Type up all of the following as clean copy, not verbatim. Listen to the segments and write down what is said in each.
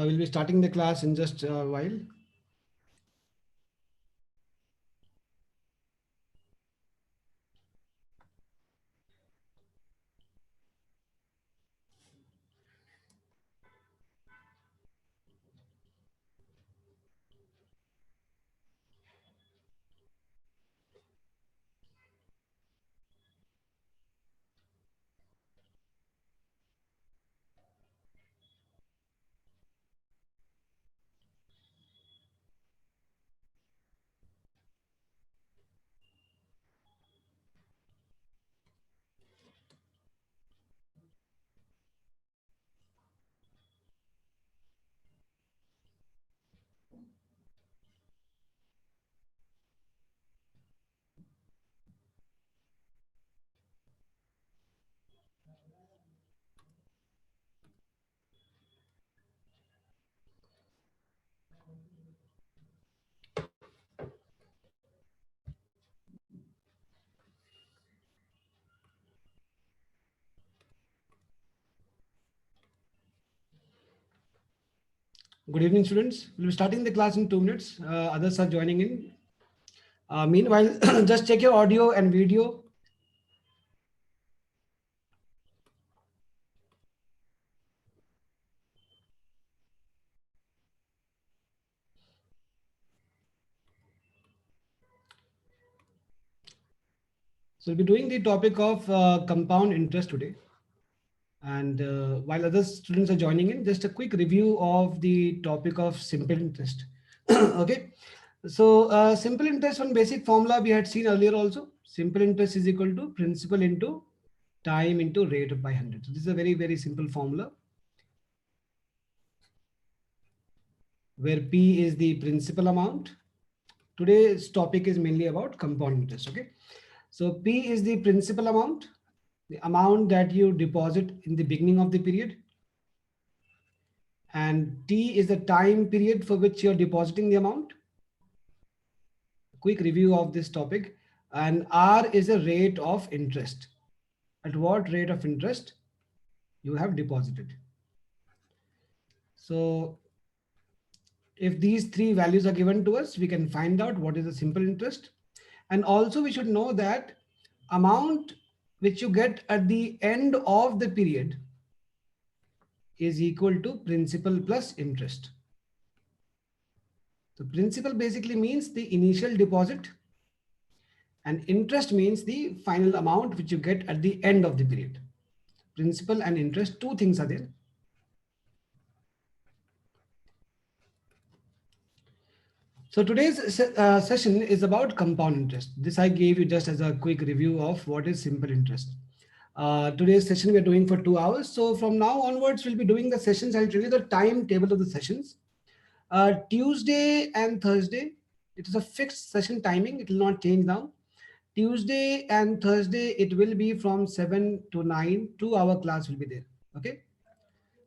We'll be starting the class in just a while. Good evening, students. We'll be starting the class in 2 minutes. Others are joining in. Meanwhile, just check your audio and video. So we'll be doing the topic of compound interest today. And while other students are joining in, just a quick review of the topic of simple interest. Okay. So simple interest, one basic formula we had seen earlier also. Simple interest is equal to principal into time into rate by 100. So this is a very, very simple formula where P is the principal amount. Today's topic is mainly about compound interest. Okay. So P is the principal amount, the amount that you deposit in the beginning of the period. And T is the time period for which you're depositing the amount. Quick review of this topic. And R is a rate of interest. At what rate of interest you have deposited. So if these three values are given to us, we can find out what is the simple interest. And also we should know that amount which you get at the end of the period is equal to principal plus interest. So principal basically means the initial deposit and interest means the final amount which you get at the end of the period. Principal and interest, two things are there. So today's session is about compound interest. This I gave you just as a quick review of what is simple interest. Today's session we are doing for 2 hours. So from now onwards, we'll be doing the sessions. I'll tell you the timetable of the sessions. Tuesday and Thursday, it is a fixed session timing. It will not change now. Tuesday and Thursday, it will be from 7 to 9, 2-hour class will be there. Okay.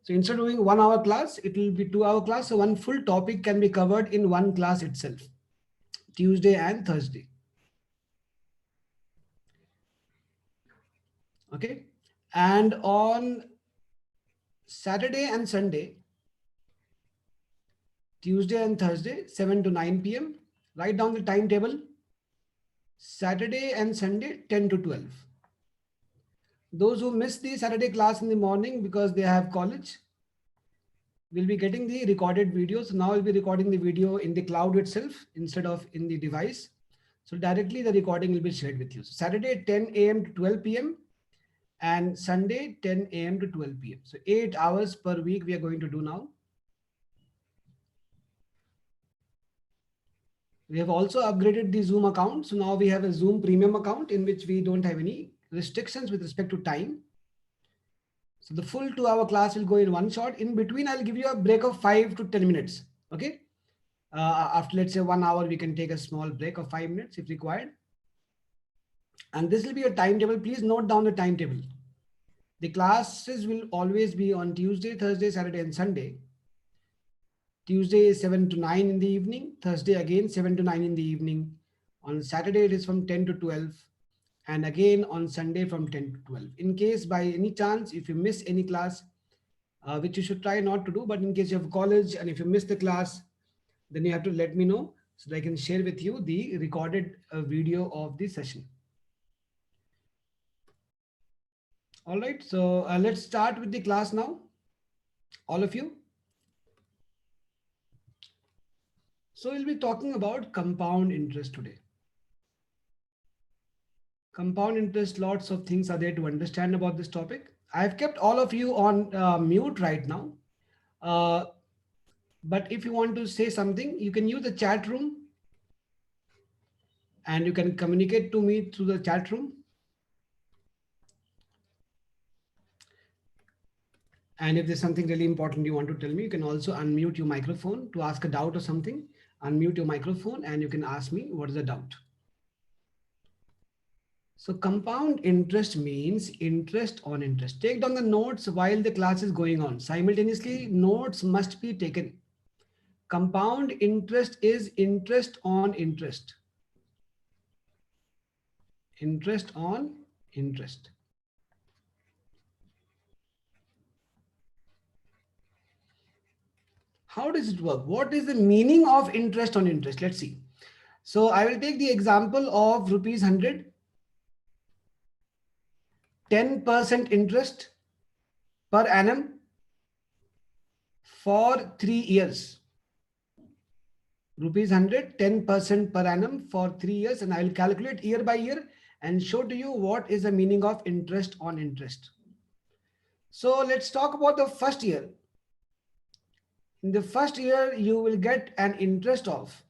So instead of doing 1-hour class, it will be 2-hour class. So one full topic can be covered in one class itself, Tuesday and Thursday. Okay. And on Saturday and Sunday, Tuesday and Thursday, 7 to 9 p.m. Write down the timetable. Saturday and Sunday, 10 to 12. Those who miss the Saturday class in the morning because they have college will be getting the recorded video. So now I'll be recording the video in the cloud itself instead of in the device. So directly the recording will be shared with you. So Saturday, 10 a.m. to 12 p.m. and Sunday, 10 a.m. to 12 p.m. So 8 hours per week we are going to do now. We have also upgraded the Zoom account. So now we have a Zoom premium account in which we don't have any restrictions with respect to time. So the full 2-hour class will go in one shot. In between, I'll give you a break of 5 to 10 minutes. Okay. After let's say 1 hour, we can take a small break of 5 minutes if required. And this will be a timetable. Please note down the timetable. The classes will always be on Tuesday, Thursday, Saturday, and Sunday. Tuesday is 7 to 9 in the evening. Thursday again 7 to 9 in the evening. On Saturday it is from 10 to 12. And again on Sunday from 10 to 12. In case by any chance, if you miss any class, which you should try not to do. But in case you have college and if you miss the class, then you have to let me know so that I can share with you the recorded video of the session. All right, so let's start with the class now, all of you. So we'll be talking about compound interest today. Compound interest, lots of things are there to understand about this topic. I've kept all of you on mute right now. Uh, but if you want to say something, you can use the chat room and you can communicate to me through the chat room. And if there's something really important you want to tell me, you can also unmute your microphone to ask a doubt or something. Unmute your microphone and you can ask me what is the doubt. So compound interest means interest on interest. Take down the notes while the class is going on. Simultaneously, notes must be taken. Compound interest is interest on interest. Interest on interest. How does it work? What is the meaning of interest on interest? Let's see. So I will take the example of rupees 100. 10% interest per annum for 3 years. Rupees 100, 10% per annum for 3 years, and I will calculate year by year and show to you what is the meaning of interest on interest. So let's talk about the first year. In the first year, you will get an interest of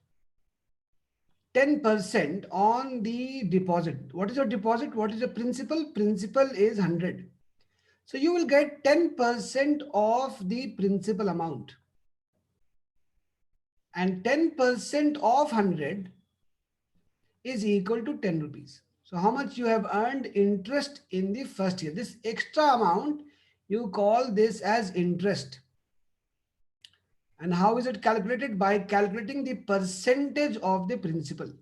10% on the deposit. What is your deposit? What is your principal? Principal is 100. So you will get 10% of the principal amount. And 10% of 100 is equal to 10 rupees. So how much you have earned interest in the first year? This extra amount, you call this as interest. And how is it calculated? By calculating the percentage of the principal.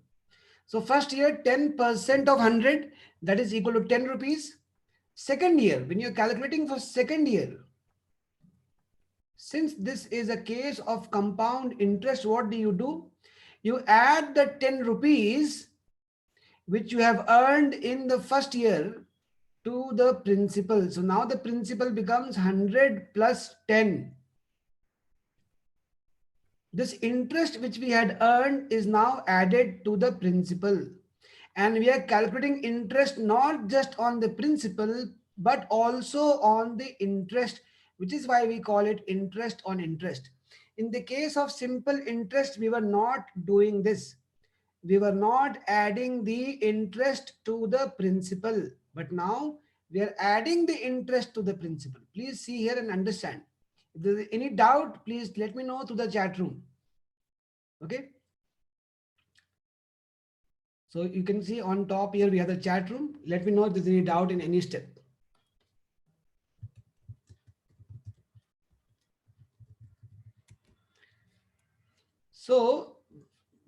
So first year, 10% of 100, that is equal to 10 rupees. Second year, when you're calculating for second year, since this is a case of compound interest, what do? You add the 10 rupees which you have earned in the first year to the principal. So now the principal becomes 100 plus 10. This interest which we had earned is now added to the principal. And we are calculating interest not just on the principal, but also on the interest, which is why we call it interest on interest. In the case of simple interest, we were not doing this. We were not adding the interest to the principal, but now we are adding the interest to the principal. Please see here and understand. If there is any doubt, please let me know through the chat room. Okay. So you can see on top here, we have the chat room. Let me know if there's any doubt in any step. So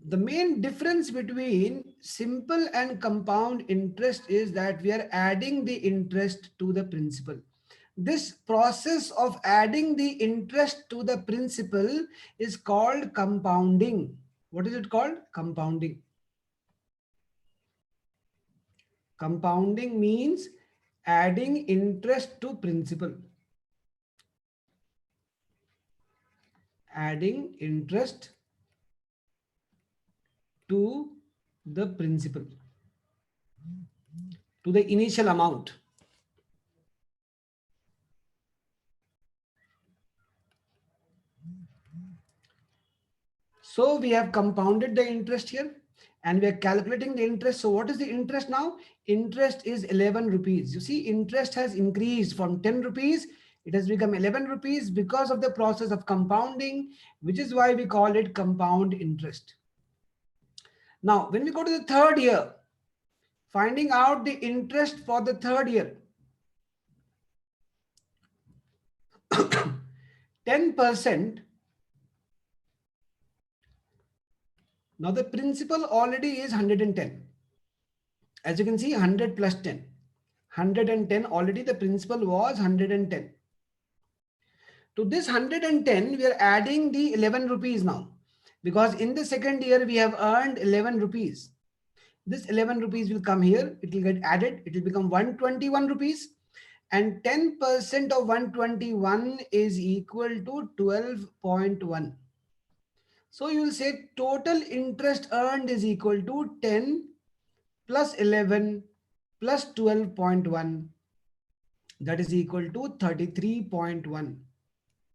the main difference between simple and compound interest is that we are adding the interest to the principal. This process of adding the interest to the principal is called compounding. What is it called? Compounding. Compounding means adding interest to principal. Adding interest to the principal, to the initial amount. So we have compounded the interest here and we are calculating the interest. So what is the interest now? Interest is 11 rupees. You see, interest has increased from 10 rupees. It has become 11 rupees because of the process of compounding, which is why we call it compound interest. Now, when we go to the third year, finding out the interest for the third year, 10%. Now the principal already is 110. As you can see, 100 plus 10. 110 already, the principal was 110. To this 110, we are adding the 11 rupees now, because in the second year we have earned 11 rupees. This 11 rupees will come here, it will get added, it will become 121 rupees, and 10% of 121 is equal to 12.1. So you will say total interest earned is equal to 10 plus 11 plus 12.1, that is equal to 33.1.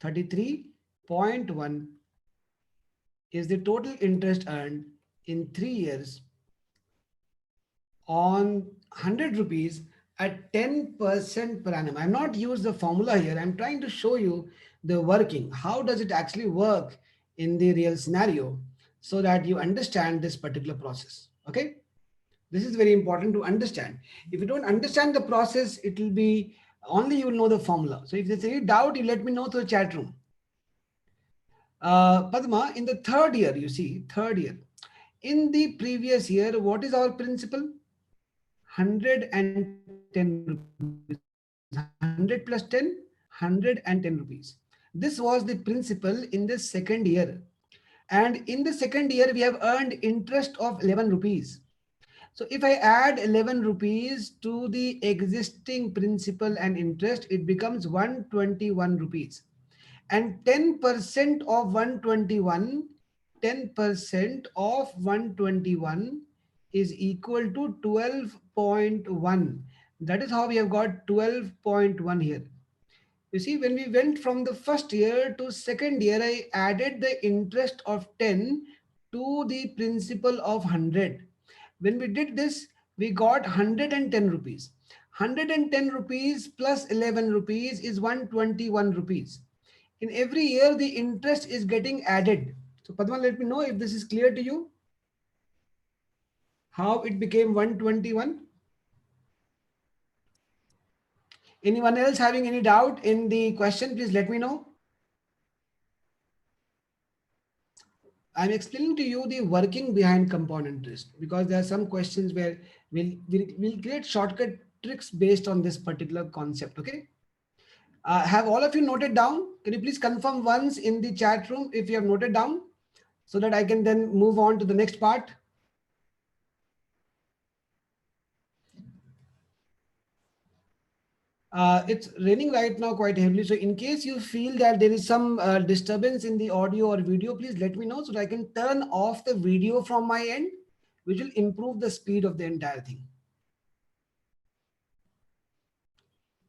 33.1 is the total interest earned in 3 years on 100 rupees at 10% per annum. I'm not used the formula here. I'm trying to show you the working. How does it actually work in the real scenario so that you understand this particular process. Okay. This is very important to understand. If you don't understand the process, it will be only you will know the formula. So if there's any doubt, you let me know through the chat room. Padma, in the third year, you see, third year. In the previous year, what is our principal? 110 rupees. 100 plus 10, 110 rupees. This was the principal in the second year. And in the second year, we have earned interest of 11 rupees. So if I add 11 rupees to the existing principal and interest, it becomes 121 rupees. And 10% of 121, 10% of 121 is equal to 12.1. That is how we have got 12.1 here. You see, when we went from the first year to second year, I added the interest of 10 to the principal of 100. When we did this, we got 110 rupees. 110 rupees plus 11 rupees is 121 rupees. In every year, the interest is getting added. So Padma, let me know if this is clear to you. How it became 121. Anyone else having any doubt in the question, please let me know. I'm explaining to you the working behind compound interest, because there are some questions where we'll create shortcut tricks based on this particular concept. Okay. Have all of you noted down? Can you please confirm once in the chat room if you have noted down, so that I can then move on to the next part? It's raining right now quite heavily. So in case you feel that there is some disturbance in the audio or video, please let me know so that I can turn off the video from my end, which will improve the speed of the entire thing.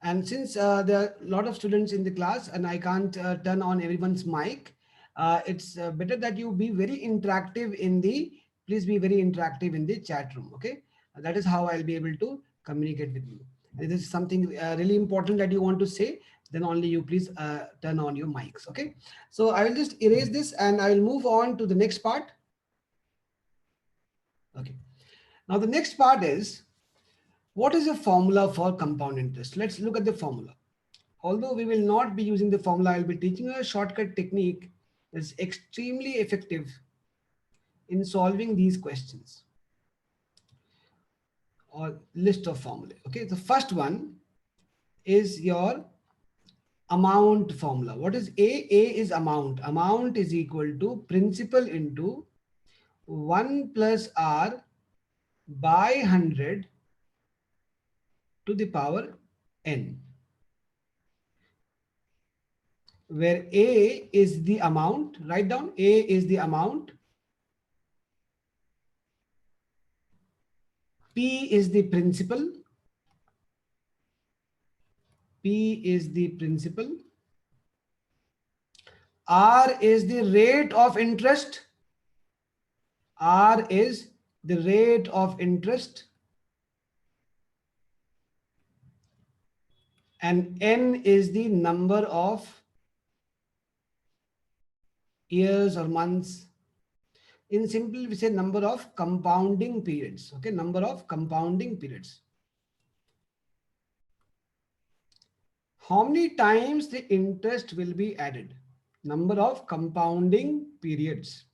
And since there are a lot of students in the class and I can't turn on everyone's mic, it's better that you be very interactive in the, please be very interactive in the chat room. Okay. That is how I'll be able to communicate with you. If this is something really important that you want to say, then only you please turn on your mics. Okay. So I will just erase this and I will move on to the next part. Okay. Now the next part is, what is the formula for compound interest? Let's look at the formula. Although we will not be using the formula, I'll be teaching you a shortcut technique that's extremely effective in solving these questions or list of formulae. Okay, the first one is your amount formula. What is A? A is amount. Amount is equal to principal into 1 plus R by 100 to the power n, where A is the amount. Write down, A is the amount, P is the principal, P is the principal, R is the rate of interest, R is the rate of interest, and N is the number of years or months. In simple, we say number of compounding periods. Okay, number of compounding periods. How many times the interest will be added? Number of compounding periods.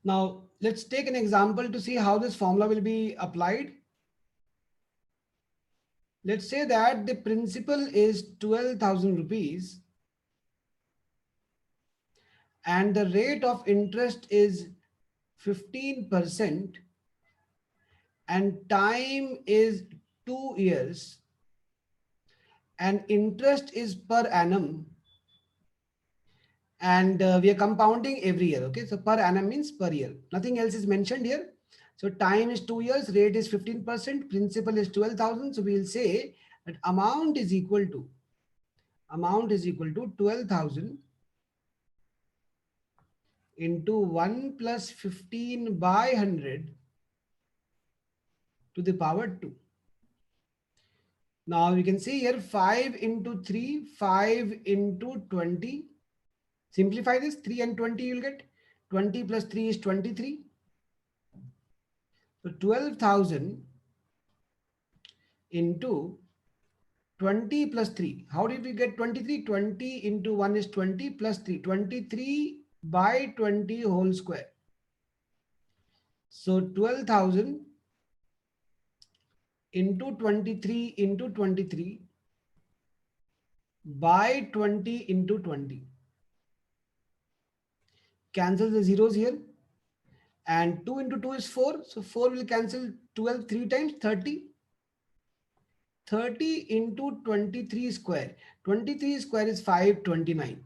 Now, let's take an example to see how this formula will be applied. Let's say that the principal is 12,000 rupees and the rate of interest is 15% and time is 2 years and interest is per annum, and we are compounding every year. Okay, so per annum means per year, nothing else is mentioned here. So time is 2 years, rate is 15%, principal is 12,000. So we'll say that amount is equal to 12,000 into 1 plus 15 by 100 to the power 2. Now you can see here 5 into 3, 5 into 20. Simplify this, 3 and 20 you'll get 20 plus 3 is 23. So 12,000 into 20 plus 3. How did we get 23? 20 into 1 is 20 plus 3. 23 by 20 whole square. So 12,000 into 23 into 23 by 20 into 20. Cancel the zeros here. And 2 into 2 is 4. So 4 will cancel 12 3 times, 30. 30 into 23 square. 23 square is 529.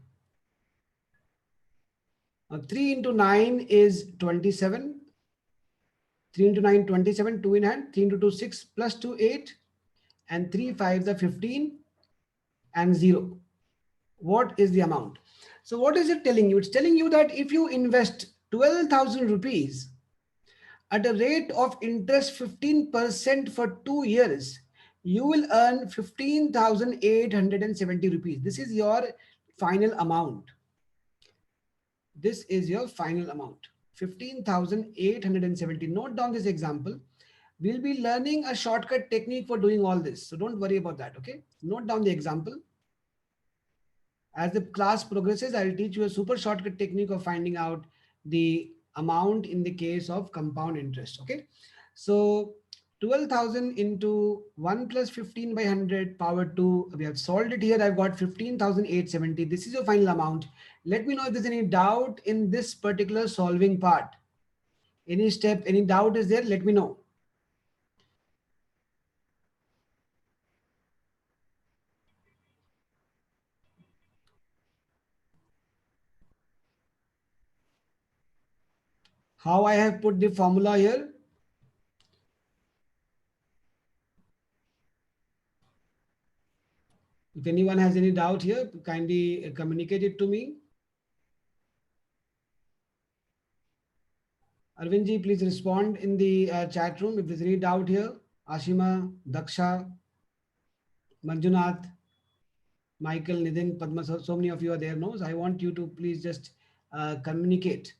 Now 3 into 9 is 27. 3 into 9, 27, 2 in hand. 3 into 2, 6, plus 2, 8. And 3 5s are 15 and 0. What is the amount? So what is it telling you? It's telling you that if you invest 12,000 rupees at a rate of interest 15% for 2 years, you will earn 15,870 rupees. This is your final amount. This is your final amount, 15,870. Note down this example. We'll be learning a shortcut technique for doing all this. So don't worry about that, okay? Note down the example. As the class progresses, I'll teach you a super shortcut technique of finding out the amount in the case of compound interest, okay? So 12,000 into 1 plus 15 by 100 power 2. We have solved it here. I've got 15,870. This is your final amount. Let me know if there's any doubt in this particular solving part. Any step, any doubt is there? Let me know. How I have put the formula here. If anyone has any doubt here, kindly communicate it to me. Arvindji, please respond in the chat room if there's any doubt here. Ashima, Daksha, Manjunath, Michael, Nidin, Padma, so many of you are there. No, so I want you to please just communicate.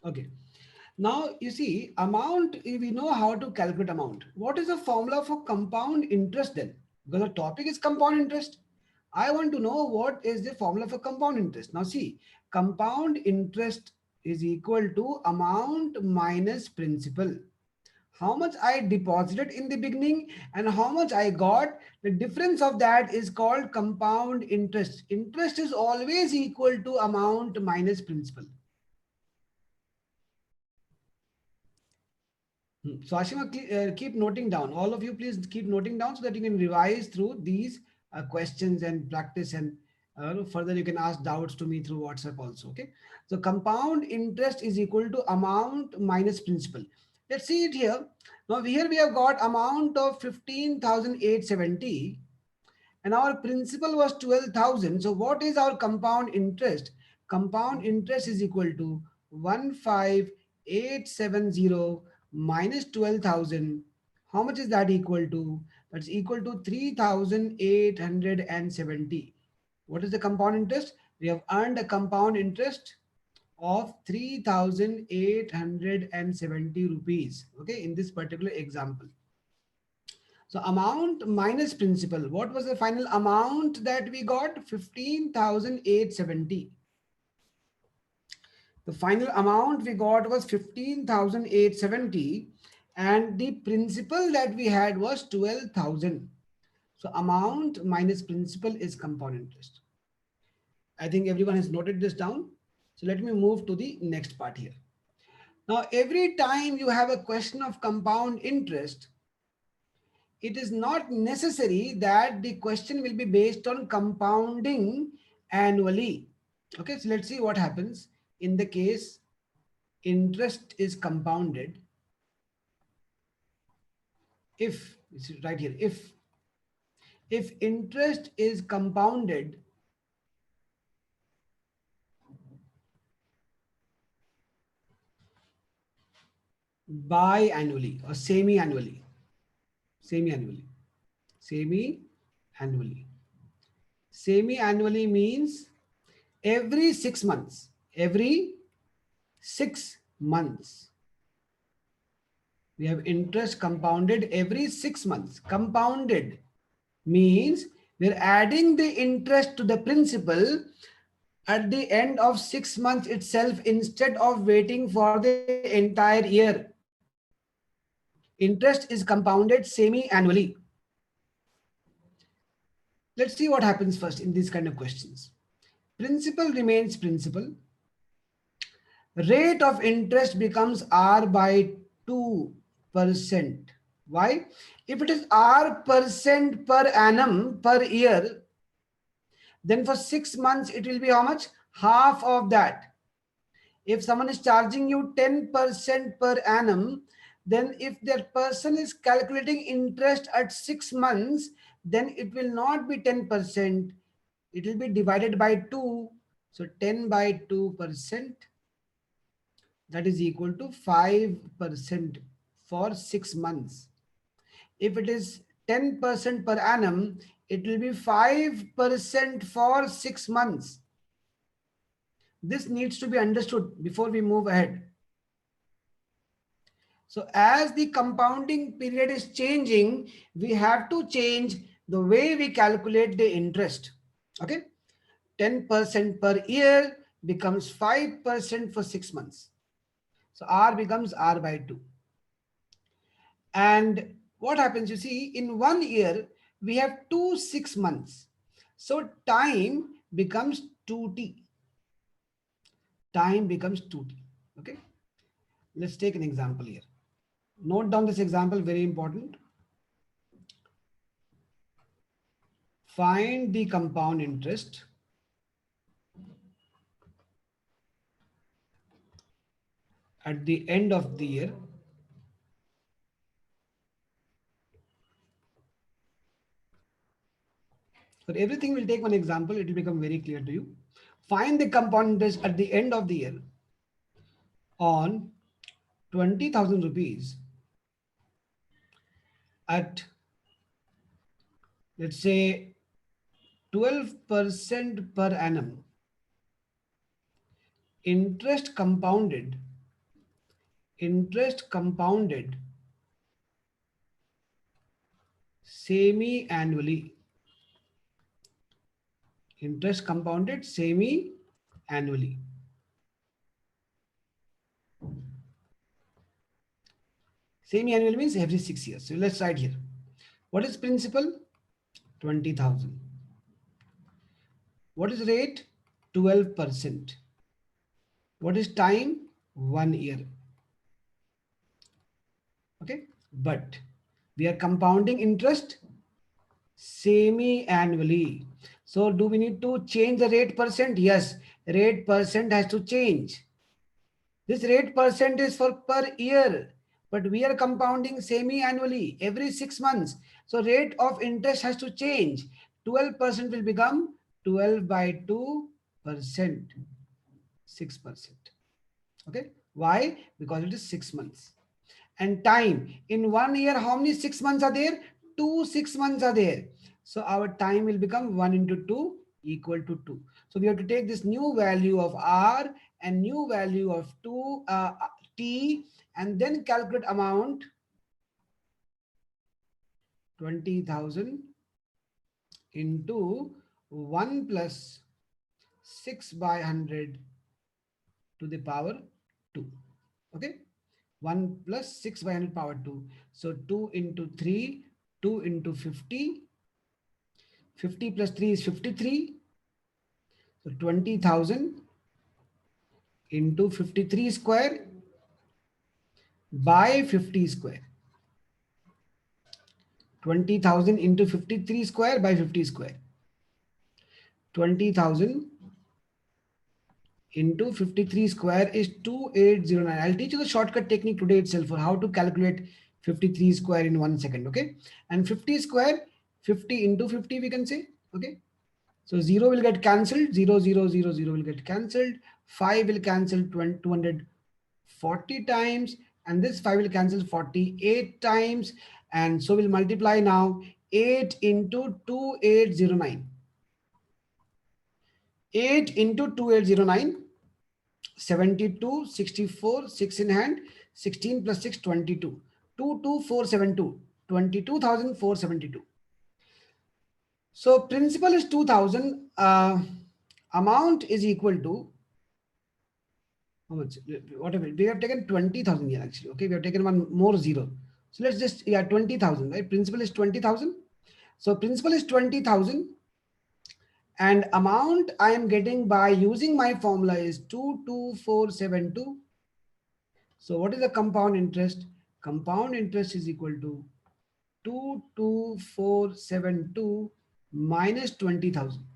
Okay. Now you see amount, we know how to calculate amount. What is the formula for compound interest then? Because the topic is compound interest. I want to know what is the formula for compound interest. Now see, compound interest is equal to amount minus principal. How much I deposited in the beginning and how much I got, the difference of that is called compound interest. Interest is always equal to amount minus principal. So Ashima, keep noting down. All of you, please keep noting down so that you can revise through these questions and practice, and further you can ask doubts to me through WhatsApp also. Okay. So compound interest is equal to amount minus principal. Let's see it here. Now here we have got amount of 15,870 and our principal was 12,000. So what is our compound interest? Compound interest is equal to 15,870 minus 12,000. How much is that equal to? That's equal to 3,870. What is the compound interest? We have earned a compound interest of 3,870 rupees. Okay, in this particular example. So amount minus principal. What was the final amount that we got? 15,870. The final amount we got was 15,870 and the principal that we had was 12,000. So amount minus principal is compound interest. I think everyone has noted this down. So let me move to the next part here. Now, every time you have a question of compound interest, it is not necessary that the question will be based on compounding annually. Okay, so let's see what happens in the case interest is compounded. If, this is right here, if interest is compounded biannually or semi-annually, semi-annually, semi-annually. Semi-annually means every 6 months, every 6 months. We have interest compounded every 6 months. Compounded means we're adding the interest to the principal at the end of 6 months itself instead of waiting for the entire year. Interest is compounded semi-annually. Let's see what happens first in these kind of questions. Principal remains principal. Rate of interest becomes R by 2%. Why? If it is R% per annum per year, then for 6 months it will be how much? Half of that. If someone is charging you 10% per annum, then if that person is calculating interest at 6 months, then it will not be 10%. It will be divided by 2. So 10 by 2%, that is equal to 5% for 6 months. If it is 10% per annum, it will be 5% for 6 months. This needs to be understood before we move ahead. So as the compounding period is changing, we have to change the way we calculate the interest. Okay, 10% per year becomes 5% for 6 months. So R becomes R by 2. And what happens, you see, in 1 year, we have 2 6 months. So time becomes 2t. Time becomes 2t. Okay. Let's take an example here. Note down this example, very important. Find the compound interest at the end of the year for everything. We'll take one example, it will become very clear to you. Find the compound interest at the end of the year on 20,000 rupees at, let's say, 12% per annum. Interest compounded semi-annually. Interest compounded semi-annually. Semi-annual means every 6 years. So let's write here. What is principal? 20,000. What is rate? 12%. What is time? 1 year. Okay, but we are compounding interest semi-annually. So do we need to change the rate percent? Yes, rate percent has to change. This rate percent is for per year, but we are compounding semi-annually every 6 months. So rate of interest has to change. 12% will become 12 by 2%, 6%. Okay, why? Because it is 6 months. And time, in 1 year, how many 6 months are there? 2 6 months are there. So our time will become 1 into 2 equal to 2. So we have to take this new value of R and new value of T and then calculate amount 20,000 into 1 plus 6 by 100 to to the power 2. Okay. 1 plus 6 by 100 power 2. So 2 into 3, 2 into 50. 50 plus 3 is 53. So 20,000 into 53 square by 50 square. 20,000 into 53 square by 50 square. 20,000 into 53 square is 2809. I'll teach you the shortcut technique today itself for how to calculate 53 square in 1 second. Okay. And 50 square, 50 into 50 we can say. Okay. So 0 will get cancelled. 0, 0, 0, 0 will get cancelled. 5 will cancel 240 times. And this 5 will cancel 48 times. And so we'll multiply now 8 into 2809. 8 into 2809. 72, 64, 6 in hand, 16 plus 6, 22. 22472, 22,472. So principal is 2000, amount is equal to, how much, whatever, we have taken 20,000 here actually, okay, we have taken one more zero. So let's just, yeah, 20,000, right? Principal is 20,000. So principal is 20,000. And amount I am getting by using my formula is 22472. So what is the compound interest? Compound interest is equal to 22472 minus 20,000.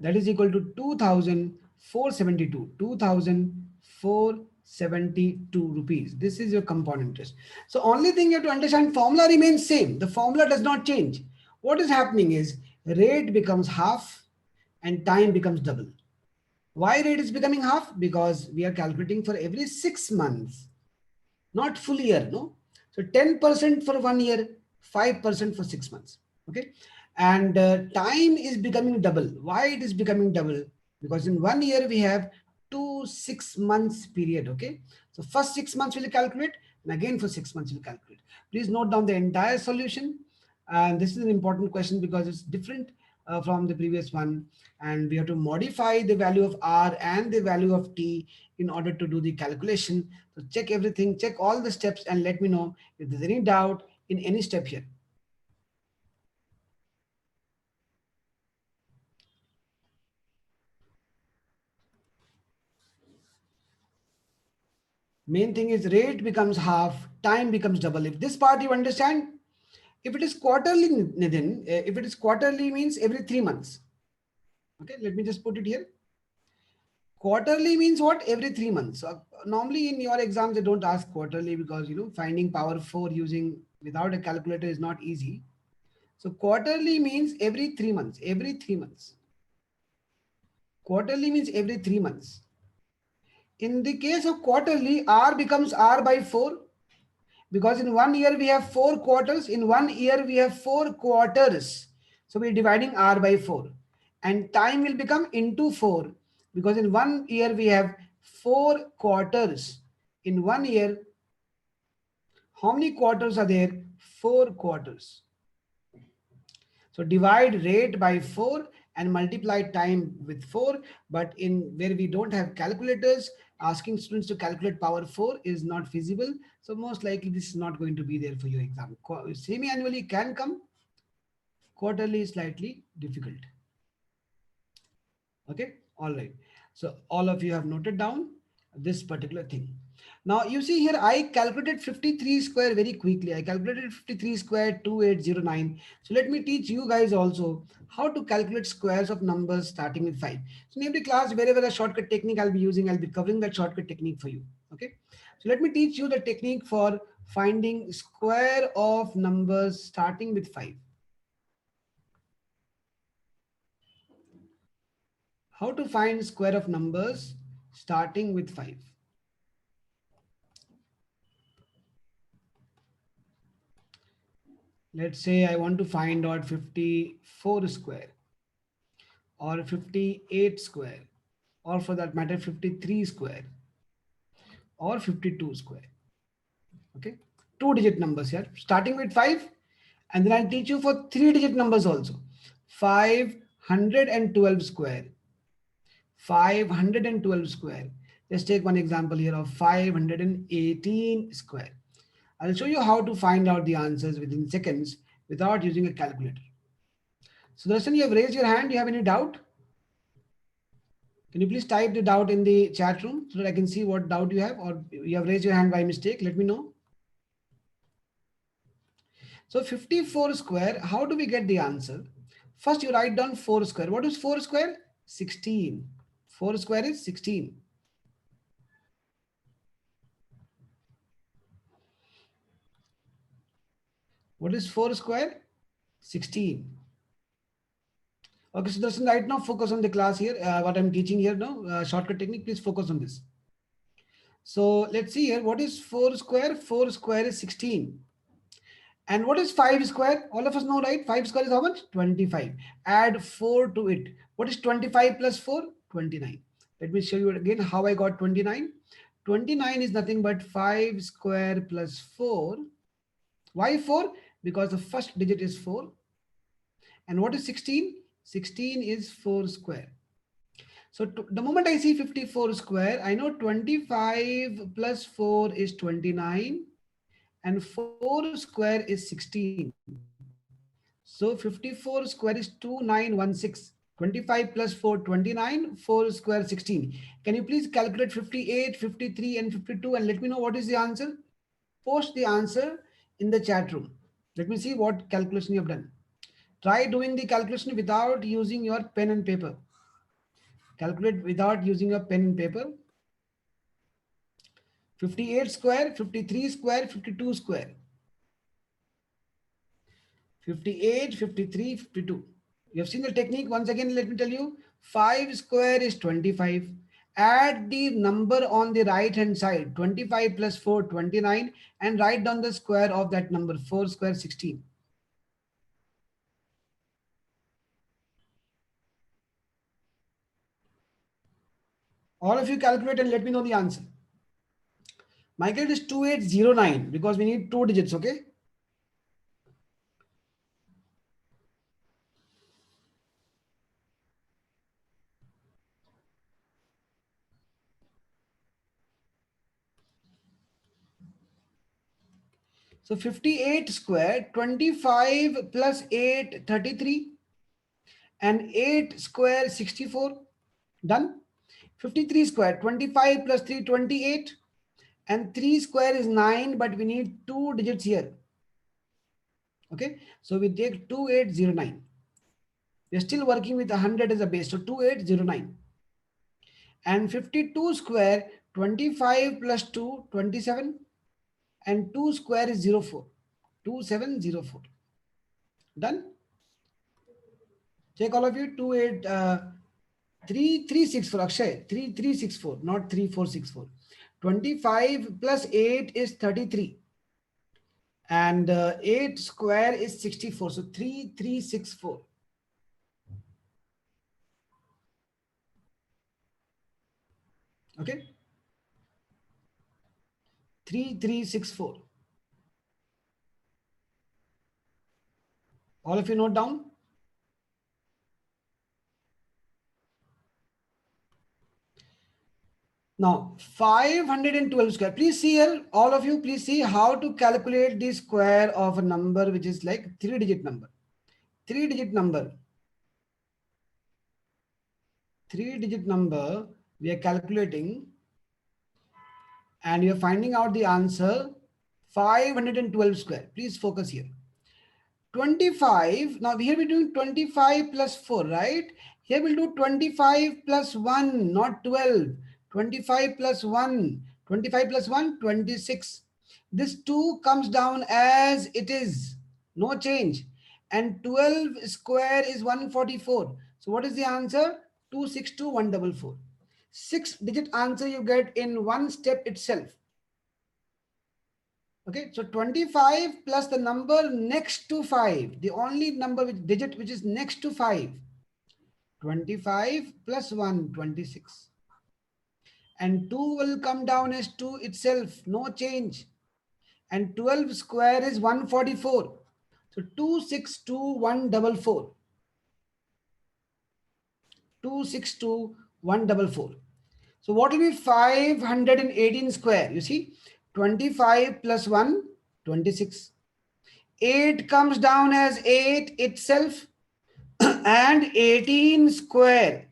That is equal to 2,472. 2,472 rupees. This is your compound interest. So only thing you have to understand, formula remains same. The formula does not change. What is happening is rate becomes half and time becomes double. Why rate is becoming half? Because we are calculating for every 6 months, not full year, no? So 10% for 1 year, 5% for 6 months, okay? And time is becoming double. Why it is becoming double? Because in 1 year we have 2 6 months period, okay? So first 6 months we'll calculate, and again for 6 months we'll calculate. Please note down the entire solution. And this is an important question because it's different from the previous one, and we have to modify the value of R and the value of T in order to do the calculation. So check everything, check all the steps, and let me know if there's any doubt in any step here. Main thing is rate becomes half, time becomes double. If this part you understand, if it is quarterly, Nitin, if it is quarterly means every 3 months. Okay, let me just put it here. Quarterly means what? Every 3 months. Normally in your exams, they don't ask quarterly because, finding power 4 using without a calculator is not easy. So quarterly means every 3 months, every 3 months. Quarterly means every 3 months. In the case of quarterly, R becomes R by 4 because in 1 year we have 4 quarters. In 1 year we have 4 quarters. So we're dividing R by 4. And time will become into 4 because in 1 year we have 4 quarters. In 1 year, how many quarters are there? 4 quarters. So divide rate by 4 and multiply time with 4. But in where we don't have calculators, asking students to calculate power 4 is not feasible. So most likely this is not going to be there for your exam. Semi-annually can come. Quarterly is slightly difficult. Okay, all right. So all of you have noted down this particular thing. Now you see here, I calculated 53 square very quickly. I calculated 53 square 2809. So let me teach you guys also how to calculate squares of numbers starting with 5. So in every class, wherever a shortcut technique I'll be using, I'll be covering that shortcut technique for you. Okay. So let me teach you the technique for finding square of numbers starting with 5. How to find square of numbers starting with 5. Let's say I want to find out 54 square or 58 square, or for that matter 53 square or 52 square. Okay, 2-digit numbers here starting with 5, and then I'll teach you for 3-digit numbers also. 512 square, 512 square. Let's take one example here of 518 square. I'll show you how to find out the answers within seconds without using a calculator. So Darshan, you have raised your hand. Do you have any doubt? Can you please type the doubt in the chat room so that I can see what doubt you have, or you have raised your hand by mistake? Let me know. So 54 square, how do we get the answer? First, you write down 4 square. What is 4 square? 16. 4 square is 16. What is 4 square? 16. Okay, so Darshan, right now focus on the class here. What I'm teaching here now, shortcut technique, please focus on this. So let's see here. What is 4 square? 4 square is 16. And what is 5 square? All of us know, right? 5 square is how much? 25. Add 4 to it. What is 25 plus 4? 29. Let me show you again how I got 29. 29 is nothing but 5 square plus 4. Why 4? Because the first digit is 4. And what is 16? 16 is 4 square. So the moment I see 54 square, I know 25 plus 4 is 29 and 4 square is 16. So 54 square is 2916. 25 plus 4, 29, 4 square 16. Can you please calculate 58, 53 and 52 and let me know what is the answer? Post the answer in the chat room. Let me see what calculation you have done. Try doing the calculation without using your pen and paper. Calculate without using a pen and paper. 58 square, 53 square, 52 square. 58, 53, 52. You have seen the technique. Once again, let me tell you, 5 square is 25. Add the number on the right hand side, 25 plus 4, 29, and write down the square of that number, 4 square, 16. All of you calculate and let me know the answer. My grade is 2809 because we need 2 digits, okay? So 58 square, 25 plus 8, 33 and 8 square 64. Done. 53 square, 25 plus 3, 28 and 3 square is 9, but we need 2 digits here. Okay, so we take 2809. We are still working with 100 as a base, so 2809. And 52 square, 25 plus 2, 27 and 2 square is 04. 2704. Done. Check all of you. 3364. Akshay, 3364, not 3464. 25 plus 8 is 33. And 8 square is 64. So 3364. Okay. 3364. All of you note down. Now 512 square. Please see here, all of you, please see how to calculate the square of a number which is like 3-digit number. 3-digit number. 3-digit number we are calculating and we are finding out the answer 512 square. Please focus here. 25. Now here we're doing 25 plus 4, right? Here we'll do 25 plus 1, not 12. 25 plus 1. 25 plus 1, 26. This 2 comes down as it is. No change. And 12 square is 144. So what is the answer? 262144. 6-digit answer you get in one step itself. Okay, so 25 plus the number next to 5, the only number with digit which is next to 5. 25 plus 1, 26. And 2 will come down as 2 itself, no change. And 12 square is 144. So 262144. 262144. 144. So what will be 518 square? You see, 25 plus 1, 26. 8 comes down as 8 itself and 18 square,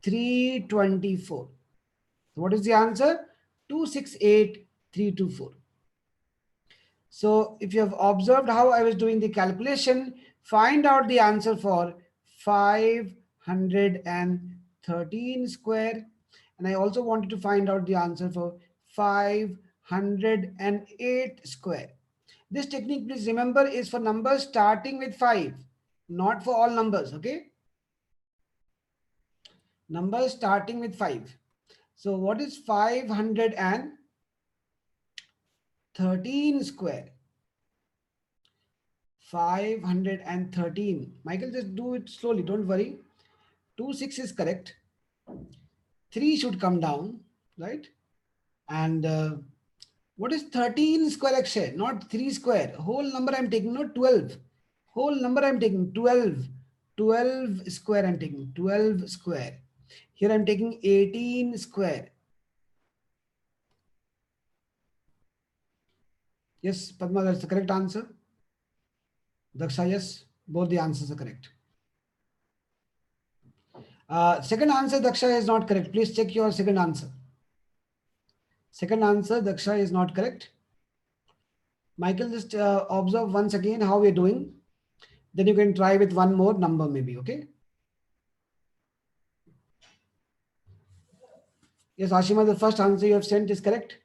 324. So what is the answer? 268324. So if you have observed how I was doing the calculation, find out the answer for 513 square. And I also wanted to find out the answer for 508 square. This technique, please remember, is for numbers starting with 5, not for all numbers, okay? Numbers starting with 5. So what is 513 square? 513. Michael, just do it slowly. Don't worry. 26 is correct. 3 should come down, right? And what is 13 square Akshay? Not 3 square. Whole number I'm taking, not 12. Whole number I'm taking 12. 12 square I'm taking. 12 square. Here I'm taking 18 square. Yes, Padma, that's the correct answer. Daksha, yes, both the answers are correct. Second answer, Daksha, is not correct. Please check your second answer. Second answer, Daksha, is not correct. Michael, just observe once again how we're doing. Then you can try with one more number maybe, okay? Yes, Ashima, the first answer you have sent is correct.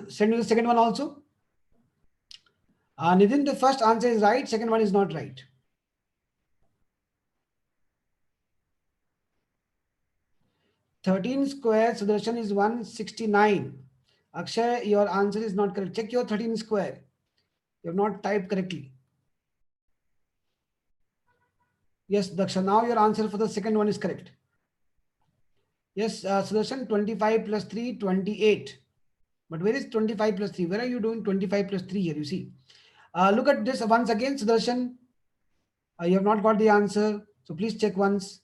Send me the second one also. Nitin, the first answer is right. Second one is not right. Thirteen square, Sudarshan, is 169. Akshay, your answer is not correct. Check your 13 square. You have not typed correctly. Yes, Daksha, now your answer for the second one is correct. Yes, Sudarshan, 25 plus 3, 28. But where is 25 plus 3? Where are you doing 25 plus 3 here? You see. Look at this once again, Sudarshan. You have not got the answer. So please check once.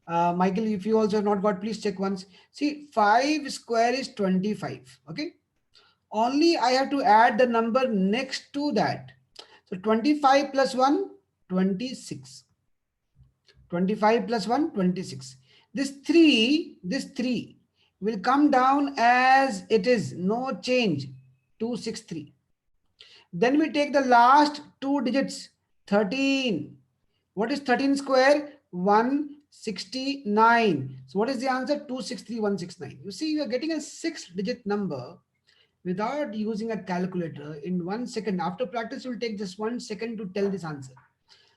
Michael, if you also have not got, please check once. See, 5 square is 25. Okay. Only I have to add the number next to that. So 25 plus 1, 26. 25 plus 1, 26. This 3 will come down as it is, no change, 263. Then we take the last two digits, 13. What is 13 square? 169. So what is the answer? 263169. You see, you are getting a 6-digit number without using a calculator in 1 second. After practice, you will take just 1 second to tell this answer.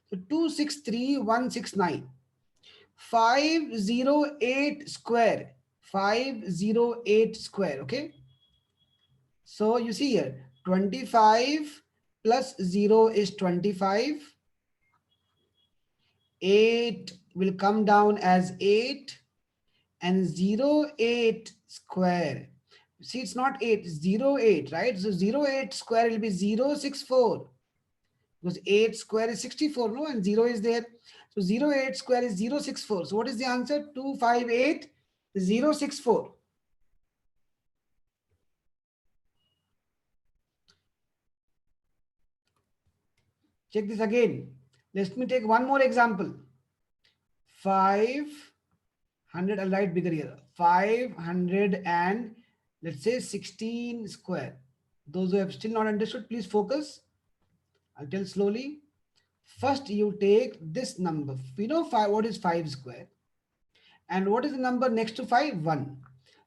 So 263169. 508 square. 508 square. Okay. So you see here, 25 plus 0 is 25. 8 will come down as 8, and 08 square. See, it's not 8, 08, right? So 08 square will be 064, because 8 square is 64, no? And 0 is there. So 08 square is 064. So what is the answer? 258064. Check this again. Let me take one more example. 500, I'll write bigger here. 500 and let's say 16 square. Those who have still not understood, please focus. I'll tell slowly. First, you take this number. We know what is 5 square. And what is the number next to 5? 1.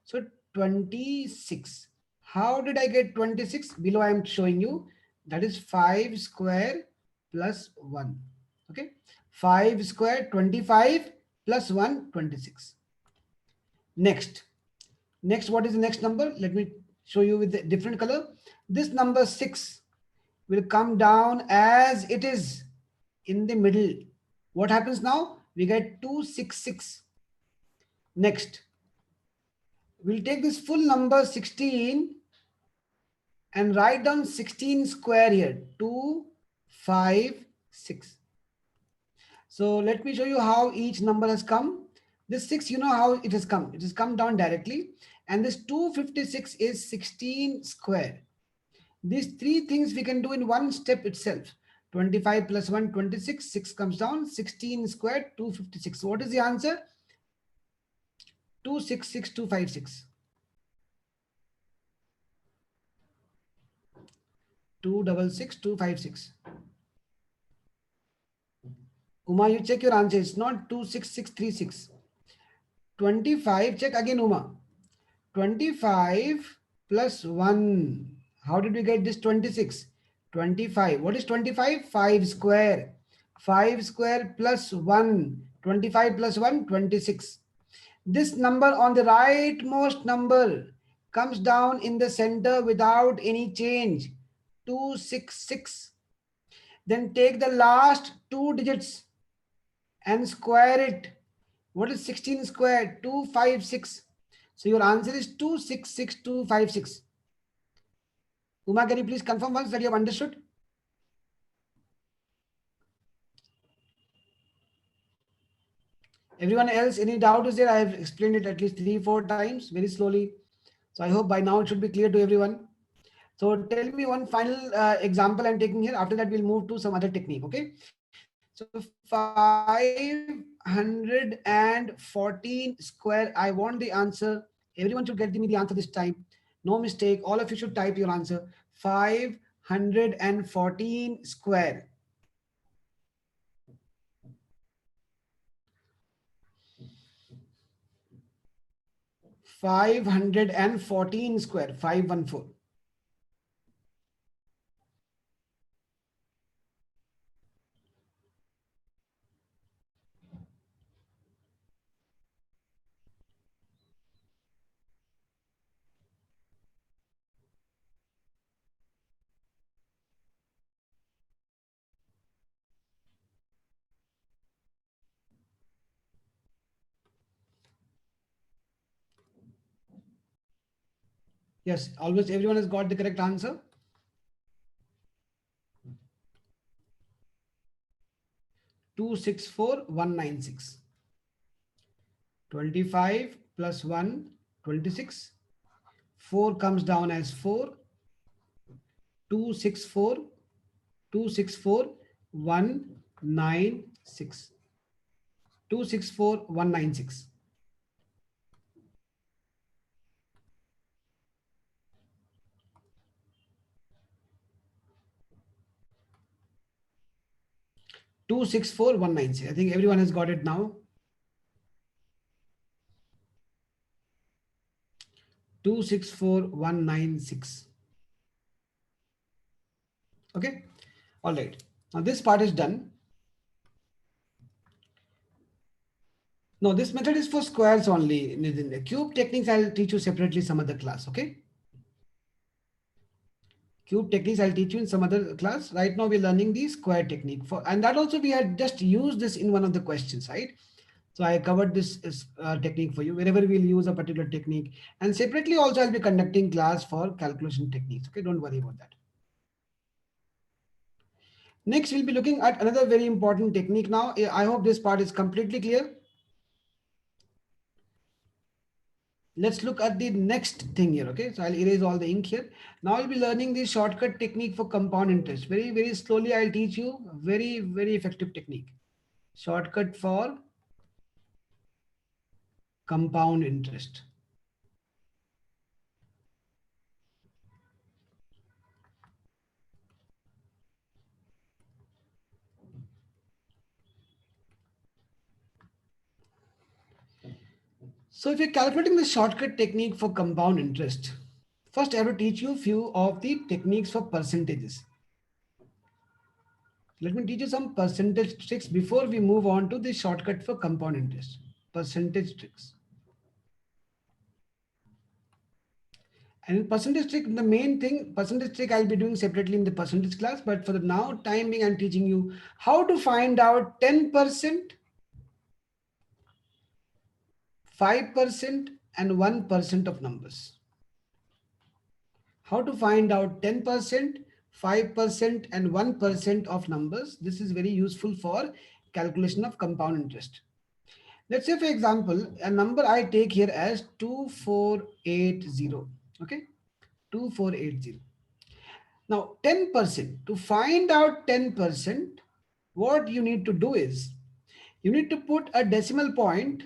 So 26. How did I get 26? Below I am showing you. That is 5 square plus 1. Okay. 5 square, 25 plus 1, 26. Next, what is the next number? Let me show you with a different color. This number 6 will come down as it is in the middle. What happens now? We get 266. Next, we'll take this full number 16 and write down 16 square here. 256. So let me show you how each number has come. This 6, you know how it has come. It has come down directly. And this 256 is 16 square. These three things we can do in one step itself. 25 plus 1, 26. 6 comes down. 16 squared, 256. So what is the answer? 266256. 266256. Uma, you check your answer. It's not 26636. 25, check again, Uma. 25 plus 1. How did we get this 26? 25. What is 25? 5 square. 5 square plus 1. 25 plus 1, 26. This number on the rightmost number comes down in the center without any change. 266. Then take the last two digits and square it. What is 16 squared? 256. So your answer is 266256. Uma, can you please confirm once that you have understood? Everyone else, any doubt is there? I have explained it at least 3-4 times very slowly. So I hope by now it should be clear to everyone. So tell me one final example I'm taking here. After that, we'll move to some other technique. Okay. So 514 square. I want the answer. Everyone should get me the answer this time. No mistake. All of you should type your answer. 514 square. 514 square. 514. Yes, almost everyone has got the correct answer. 264196. 25 plus 1, 26. 4 comes down as 4. 264, 264, 196. 264196. Two six four one nine six. I think everyone has got it now. 264196. Okay. All right. Now this part is done. No, this method is for squares only. In the cube techniques, I'll teach you separately some other class. Okay. Cube techniques I'll teach you in some other class. Right now we're learning the square technique for, and that also we had just used this in one of the questions, right? So I covered this technique for you wherever we'll use a particular technique, and separately also I'll be conducting class for calculation techniques. Okay, don't worry about that. Next, we'll be looking at another very important technique now. I hope this part is completely clear. Let's look at the next thing here. Okay, so I'll erase all the ink here. Now I'll be learning the shortcut technique for compound interest. Very, very slowly I'll teach you a very, very effective technique. Shortcut for compound interest. So if you're calculating the shortcut technique for compound interest, first I have to teach you a few of the techniques for percentages. Let me teach you some percentage tricks before we move on to the shortcut for compound interest. Percentage tricks. And in percentage trick, the main thing, percentage trick I'll be doing separately in the percentage class, but for the now time being, I'm teaching you how to find out 10%, 5% and 1% of numbers. How to find out 10%, 5% and 1% of numbers. This is very useful for calculation of compound interest. Let's say, for example, a number I take here as 2480. Okay, 2480. Now 10%. To find out 10%, what you need to do is you need to put a decimal point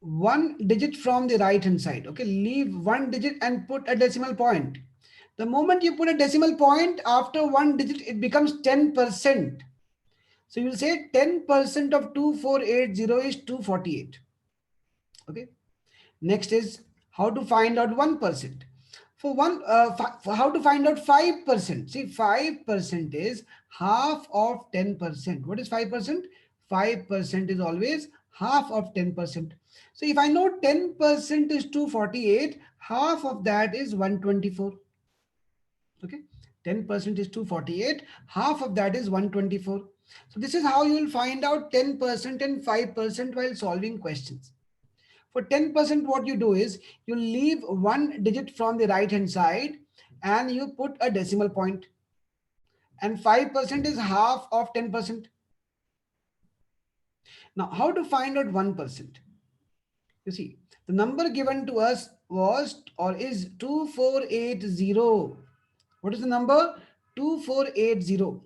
one digit from the right hand side. Okay, leave one digit and put a decimal point. The moment you put a decimal point after one digit, it becomes 10%. So you will say 10% of 2480 is 248. Okay. Next is how to find out 1%. For how to find out 5%. See, 5% is half of 10%. What is 5%? 5% is always half of 10%. So if I know 10% is 248, half of that is 124. Okay, 10% is 248, half of that is 124. So this is how you will find out 10% and 5% while solving questions. For 10%, what you do is you leave one digit from the right hand side and you put a decimal point. And 5% is half of 10%. Now, how to find out 1%? You see, the number given to us was or is 2480. What is the number? 2480.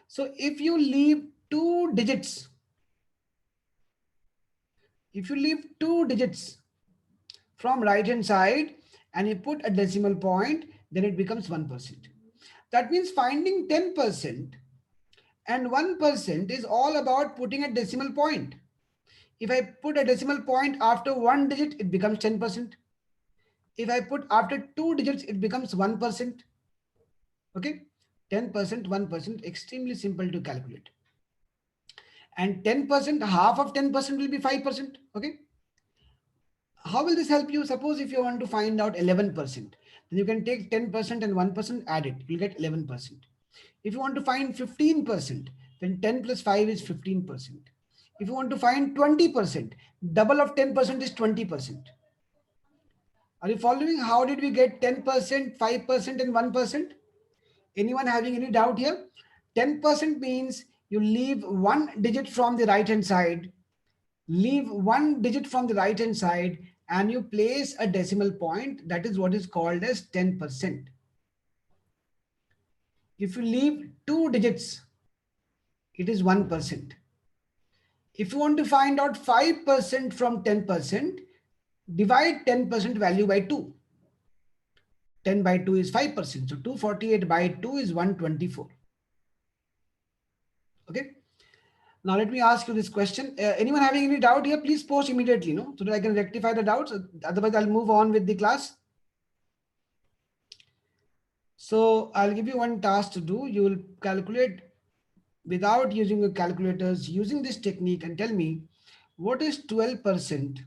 So if you leave two digits, from right hand side and you put a decimal point, then it becomes 1%. That means finding 10% and 1% is all about putting a decimal point. If I put a decimal point after one digit, it becomes 10%. If I put after two digits, it becomes 1%. Okay, 10%, 1%, extremely simple to calculate. And 10%, half of 10% will be 5%. Okay. How will this help you? Suppose if you want to find out 11%, then you can take 10% and 1%, add it, you'll get 11%. If you want to find 15%, then 10 plus 5 is 15%. If you want to find 20%, double of 10% is 20%. Are you following? How did we get 10%, 5% and 1%? Anyone having any doubt here? 10% means you leave one digit from the right hand side, and you place a decimal point. That is what is called as 10%. If you leave two digits, it is 1%. If you want to find out 5% from 10%, divide 10% value by 2. 10 by 2 is 5%. So 248 by 2 is 124. Okay. Now let me ask you this question. Anyone having any doubt here, please post immediately, no? So that I can rectify the doubts. Otherwise, I'll move on with the class. So I'll give you one task to do. You will calculate without using your calculators, using this technique, and tell me what is 12%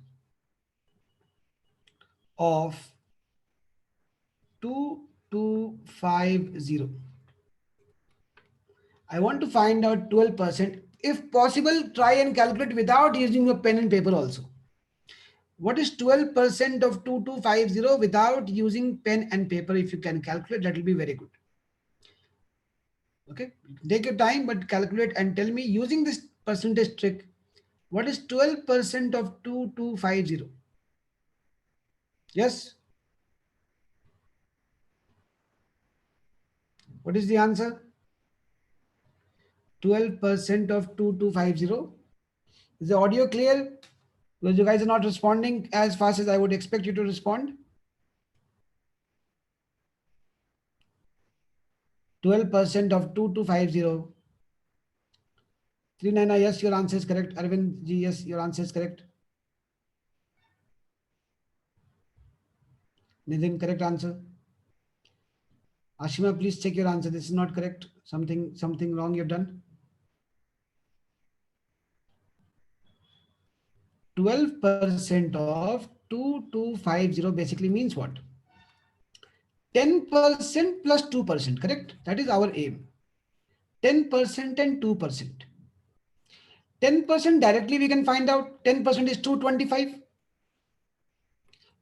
of 2250. I want to find out 12%. If possible, try and calculate without using your pen and paper also. What is 12% of 2250 without using pen and paper? If you can calculate, that will be very good. Okay, take your time, but calculate and tell me using this percentage trick, what is 12% of 2250? Yes. What is the answer? 12% of 2250. Is the audio clear? Because you guys are not responding as fast as I would expect you to respond. 12% of 2250. 39, yes, your answer is correct. Arvind ji, yes, your answer is correct. Nitin, correct answer. Ashima, please check your answer. This is not correct. Something wrong you've done. 12% of 2250 basically means what? 10% plus 2%, correct? That is our aim. 10% and 2%. 10% directly we can find out. 10% is 225.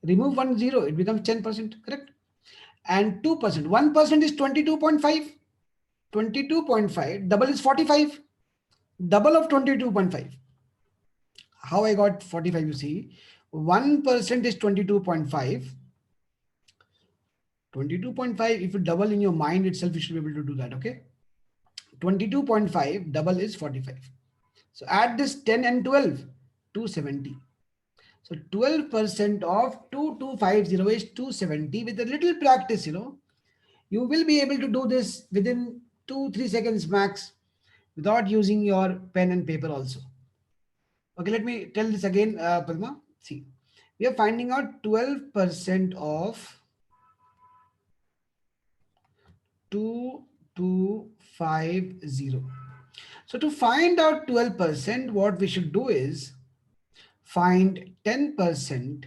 Remove 1 0, it becomes 10%, correct? And 2%, 1% is 22.5. 22.5, double is 45. Double of 22.5. How I got 45, you see, 1% is 22.5. 22.5, if you double in your mind itself, you should be able to do that, okay? 22.5 double is 45. So add this 10 and 12, 270. So 12% of 2250 is 270. With a little practice, you will be able to do this within 2-3 seconds max without using your pen and paper also. Okay, let me tell this again, Padma. See, we are finding out 12% of 2250. So to find out 12%, what we should do is find 10%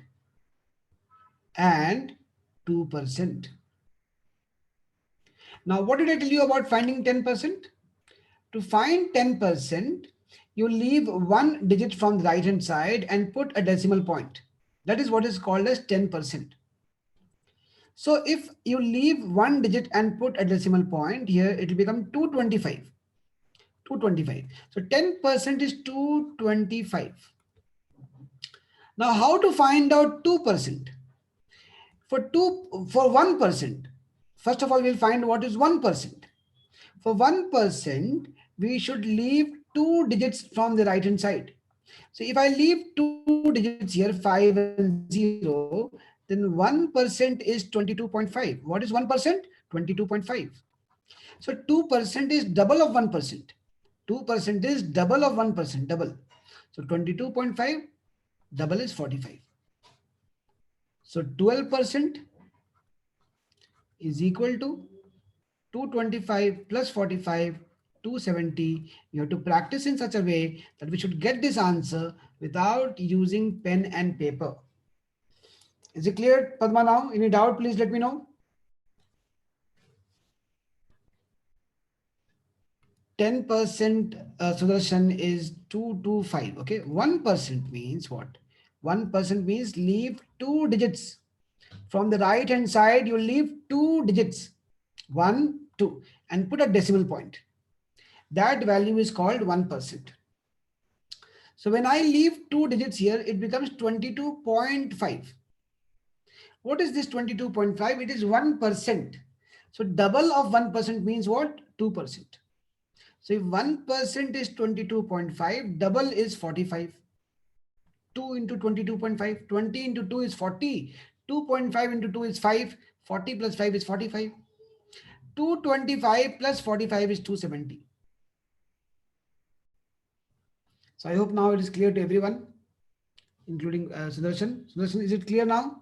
and 2%. Now, what did I tell you about finding 10%? To find 10%, you leave one digit from the right hand side and put a decimal point. That is what is called as 10%. So if you leave one digit and put a decimal point here, it will become 225. 225. So 10% is 225. Now how to find out 2%? For 1%, first of all, we'll find what is 1%. For 1%, we should leave two digits from the right hand side. So if I leave two digits here, 5 and 0, then 1% is 22.5. What is 1%? 22.5. So 2% is double of 1%. 2% is double of 1%, double. So 22.5, double is 45. So 12% is equal to 225 plus 45, 270. You have to practice in such a way that we should get this answer without using pen and paper. Is it clear, Padma, now? Any doubt, please let me know. 10% Sudarshan is 225. Okay, 1% means what? 1% means leave two digits. From the right hand side, you leave two digits, 1, 2, and put a decimal point. That value is called 1%. So when I leave two digits here, it becomes 22.5. What is this 22.5? It is 1%. So double of 1% means what? 2%. So if 1% is 22.5, double is 45. 2 into 22.5, 20 into 2 is 40. 2.5 into 2 is 5. 40 plus 5 is 45. 225 plus 45 is 270. So I hope now it is clear to everyone, including Sudarshan. Sudarshan, is it clear now?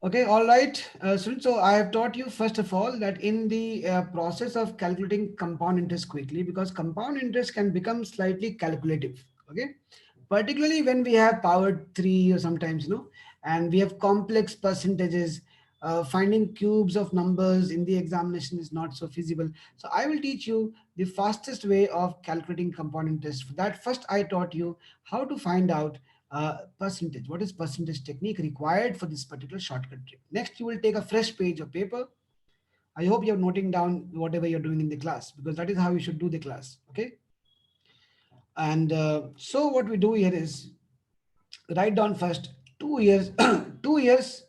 Okay, all right. Students, so I have taught you first of all that in the process of calculating compound interest quickly, because compound interest can become slightly calculative. Okay, particularly when we have power 3 or sometimes, and we have complex percentages. Finding cubes of numbers in the examination is not so feasible. So I will teach you the fastest way of calculating compound interest. For that, first I taught you how to find out percentage. What is percentage technique required for this particular shortcut trick? Next, you will take a fresh page of paper. I hope you're noting down whatever you're doing in the class, because that is how you should do the class. Okay. And so what we do here is write down first 2 years, 2 years,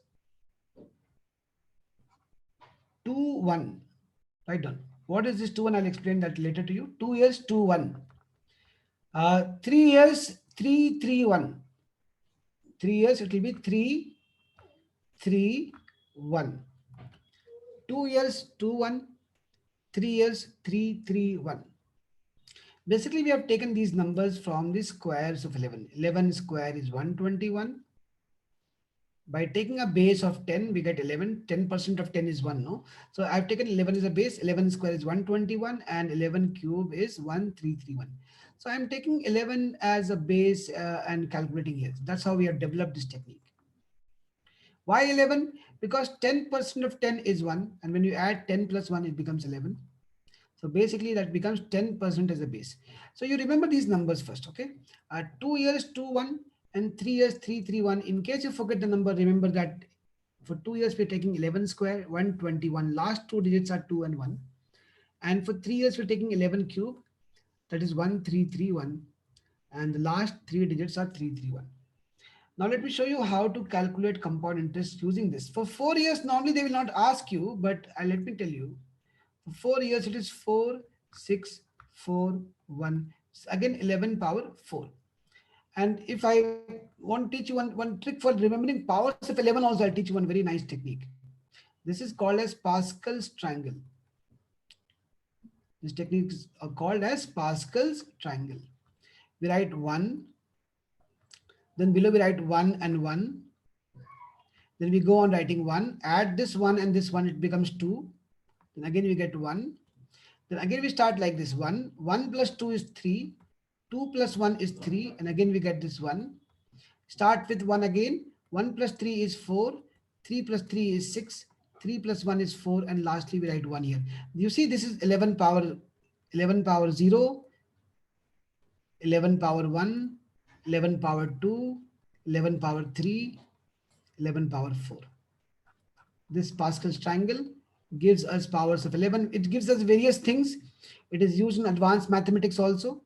2-1. Write down. What is this 2-1? I'll explain that later to you. 2 years, 2-1. 3 years, 3-3-1. 3 years, it will be 3-3-1. 2 years, 2-1. 3 years, 3-3-1. Basically, we have taken these numbers from the squares of 11. 11 square is 121. By taking a base of 10, we get 11. 10% of 10 is 1, no? So I've taken 11 as a base. 11 square is 121 and 11 cube is 1331. So I'm taking 11 as a base and calculating here. That's how we have developed this technique. Why 11? Because 10% of 10 is 1. And when you add 10 plus 1, it becomes 11. So basically that becomes 10% as a base. So you remember these numbers first, okay? 2 years, 2-1 and 3 years, 3-3-1. In case you forget the number, remember that for 2 years, we're taking 11 square, 121. Last two digits are 2 and 1. And for 3 years, we're taking 11 cube. That is 1331. And the last three digits are 331. Now let me show you how to calculate compound interest using this. For 4 years, normally they will not ask you, but let me tell you. For 4 years, it is 4, 6, 4, 1. Again, 11 power 4. And if I want to teach you one trick for remembering powers of 11 also, I'll teach you one very nice technique. This is called as Pascal's triangle. This technique is called as Pascal's triangle. We write 1, then below we write 1 and 1. Then we go on writing 1, add this 1 and this 1, it becomes 2. Then again we get 1. Then again we start like this 1. 1 plus 2 is 3. 2 plus 1 is 3. And again we get this 1. Start with 1 again. 1 plus 3 is 4. 3 plus 3 is 6. 3 plus 1 is 4. And lastly we write 1 here. You see this is 11 power 0, 11 power 1, 11 power 2, 11 power 3, 11 power 4. This Pascal's triangle gives us powers of 11. It gives us various things. It is used in advanced mathematics also.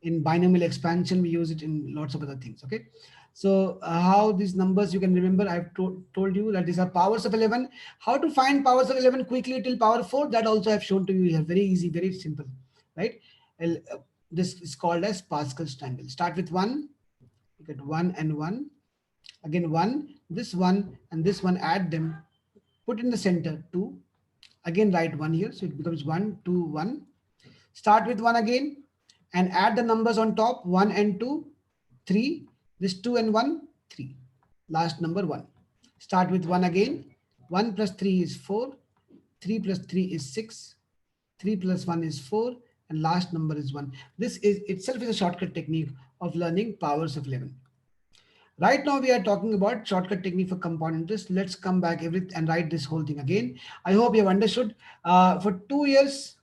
In binomial expansion, we use it in lots of other things. Okay. So how these numbers you can remember, I've told you that these are powers of 11. How to find powers of 11 quickly till power 4, that also I've shown to you here. Very easy, very simple, right? This is called as Pascal's triangle. Start with 1, you get 1 and 1. Again 1, this 1 and this one, add them, put in the center 2. Again write 1 here, so it becomes 1, 2, 1. Start with 1 again and add the numbers on top, 1 and 2, 3. This 2 and 1, 3. Last number 1. Start with 1 again. 1 plus 3 is 4. 3 plus 3 is 6. 3 plus 1 is 4. And last number is 1. This is itself is a shortcut technique of learning powers of 11. Right now we are talking about shortcut technique for compound interest. Let's come back and write this whole thing again. I hope you have understood. For 2 years,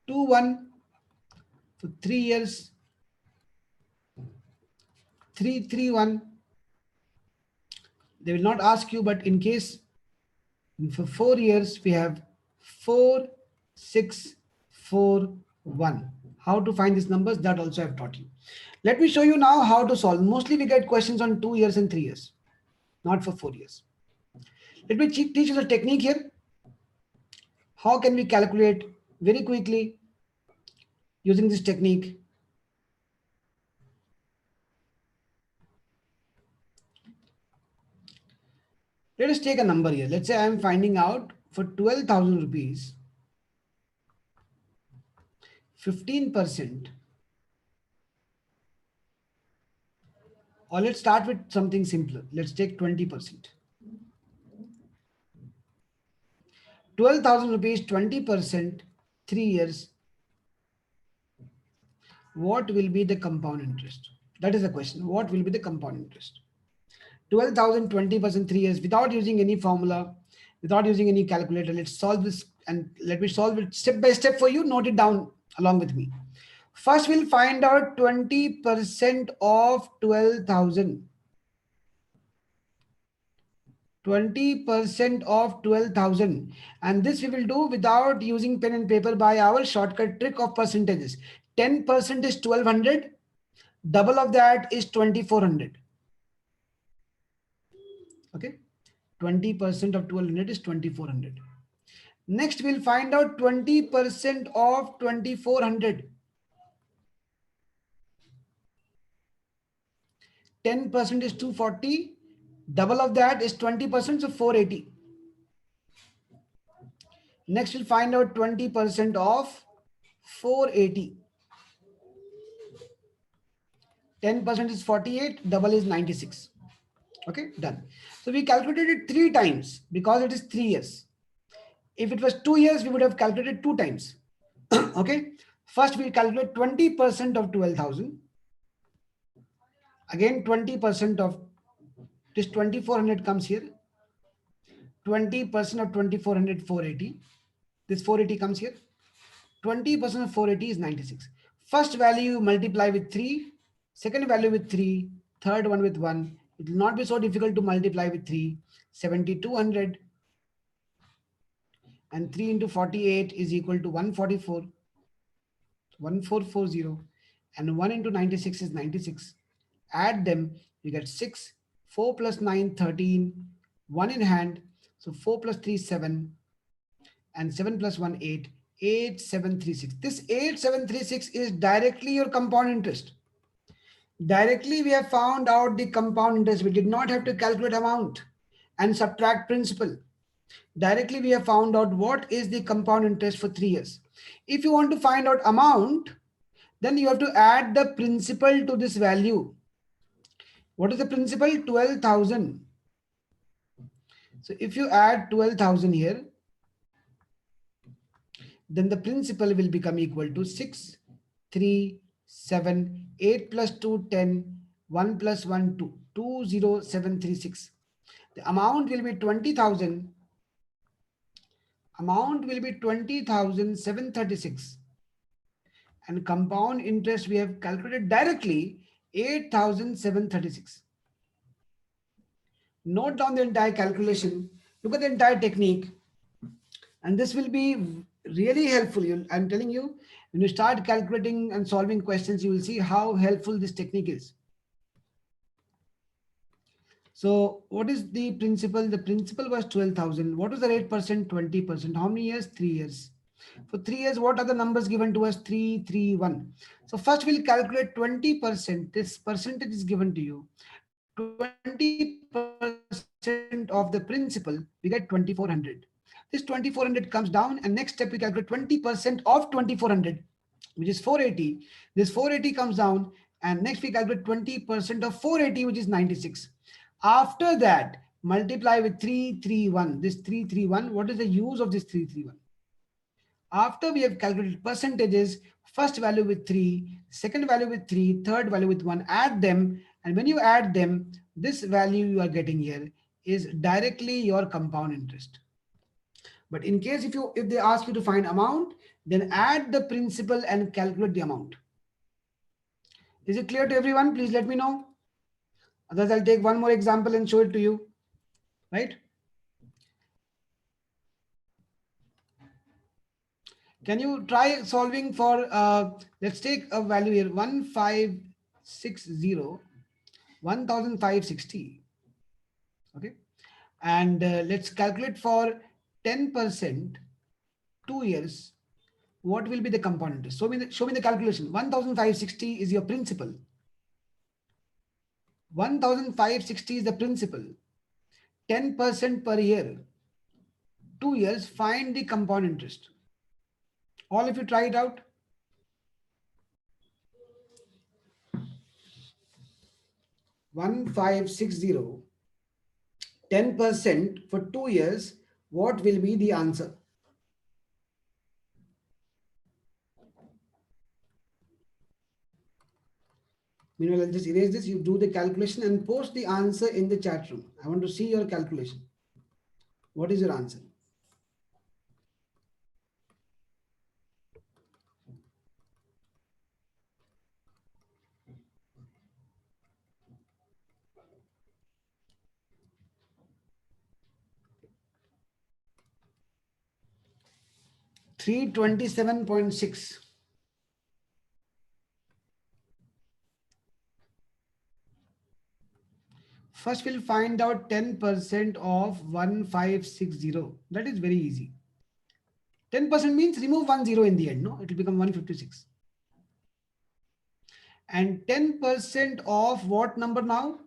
2, 1. For 3 years, 3, 3, 1. They will not ask you, but in case for 4 years, we have 4, 6, 4, 1. How to find these numbers, that also I've taught you. Let me show you now how to solve. Mostly we get questions on 2 years and 3 years, not for 4 years. Let me teach you the technique here. How can we calculate very quickly using this technique? Let us take a number here. Let's say I am finding out for 12,000 rupees, 15%. Or let's start with something simpler. Let's take 20%. 12,000 rupees, 20%, 3 years. What will be the compound interest? That is the question. What will be the compound interest? 12,000, 20%, 3 years, without using any formula, without using any calculator. Let's solve this, and let me solve it step by step for you. Note it down along with me. First, we'll find out 20% of 12,000. 20% of 12,000. And this we will do without using pen and paper by our shortcut trick of percentages. 10% is 1,200. Double of that is 2,400. Okay. 20% of 1,200 is 2,400. Next, we'll find out 20% of 2,400. 10% is 240. Double of that is 20%, so 480. Next, we'll find out 20% of 480. 10% is 48. Double is 96. Okay, done. So we calculated it 3 times because it is 3 years. If it was 2 years, we would have calculated 2 times. Okay. First, we'll calculate 20% of 12,000. Again, 20% of this 2,400 comes here. 20% of 2,400, 480. This 480 comes here. 20% of 480 is 96. First value you multiply with 3. Second value with 3. Third one with 1. It will not be so difficult to multiply with 3. 7,200. and 3 into 48 is equal to 144, 1440, and 1 into 96 is 96. Add them, you get 6, 4 plus 9, 13, 1 in hand. So 4 plus 3, 7, and 7 plus 1, 8, 8736. This 8736 is directly your compound interest. Directly we have found out the compound interest. We did not have to calculate amount and subtract principal. Directly we have found out what is the compound interest for 3 years. If you want to find out amount, then you have to add the principal to this value. What is the principal? 12,000. So if you add 12,000 here, then the principal will become equal to 6, 3, 7, 8 plus 2, 10, 1 plus 1, 2, 20736. The amount will be 20,000. Amount will be 20,736. And compound interest we have calculated directly 8,736. Note down the entire calculation. Look at the entire technique. And this will be really helpful. I'm telling you, when you start calculating and solving questions, you will see how helpful this technique is. So what is the principal? The principal was 12,000. What was the rate percent? 20%. How many years? 3 years. For 3 years, what are the numbers given to us? 3, 3, 1. So first we'll calculate 20%. This percentage is given to you. 20% of the principal, we get 2,400. This 2,400 comes down, and next step we calculate 20% of 2,400, which is 480. This 480 comes down, and next we calculate 20% of 480, which is 96. After that, multiply with 331. This 331, what is the use of this 331? After we have calculated percentages, first value with 3, second value with 3, third value with 1, add them. And when you add them, this value you are getting here is directly your compound interest. But in case if they ask you to find amount, then add the principal and calculate the amount. Is it clear to everyone? Please let me know. Otherwise, I'll take one more example and show it to you. Right? Can you try solving for, let's take a value here, 1560, 1560. Okay. And let's calculate for 10%, 2 years. What will be the compound interest? Show me the calculation. 1560 is your principal. 1560 is the principal. 10% per year. 2 years, find the compound interest. All of you try it out. $1,560, 10% for 2 years. What will be the answer? Meanwhile, I'll just erase this. You do the calculation and post the answer in the chat room. I want to see your calculation. What is your answer? $327.6. First, we'll find out 10% of 1560. That is very easy. 10% means remove 10 in the end. No, it will become 156. And 10% of what number now?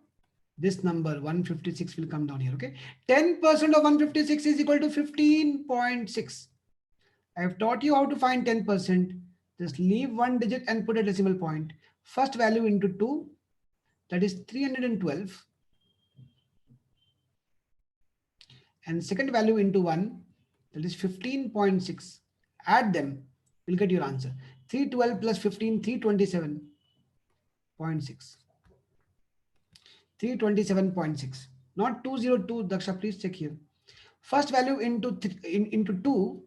This number 156 will come down here. Okay. 10% of 156 is equal to 15.6. I have taught you how to find 10%. Just leave one digit and put a decimal point. First value into 2, that is 312. And second value into 1, that is 15.6. Add them, you'll get your answer. 312 plus 15, 327.6. 327.6. Not 202, Daksha, please check here. First value into 2,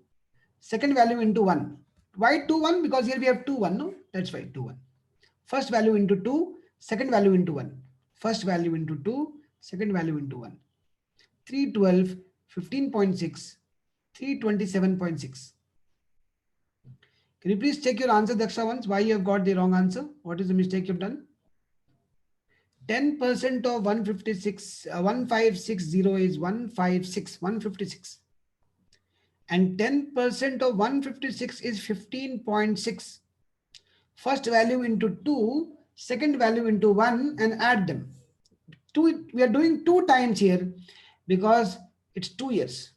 second value into 1. Why 2, 1? Because here we have 2, 1, no? That's why 2, 1. First value into 2, second value into 1. First value into 2, second value into 1. 312, 15.6, 327.6. Can you please check your answer, Daksha, once? Why you have got the wrong answer? What is the mistake you've done? 10% of 156, 1560 is 156. And 10% of 156 is 15.6. First value into 2, second value into 1, and add them. We are doing 2 times here because it's 2 years.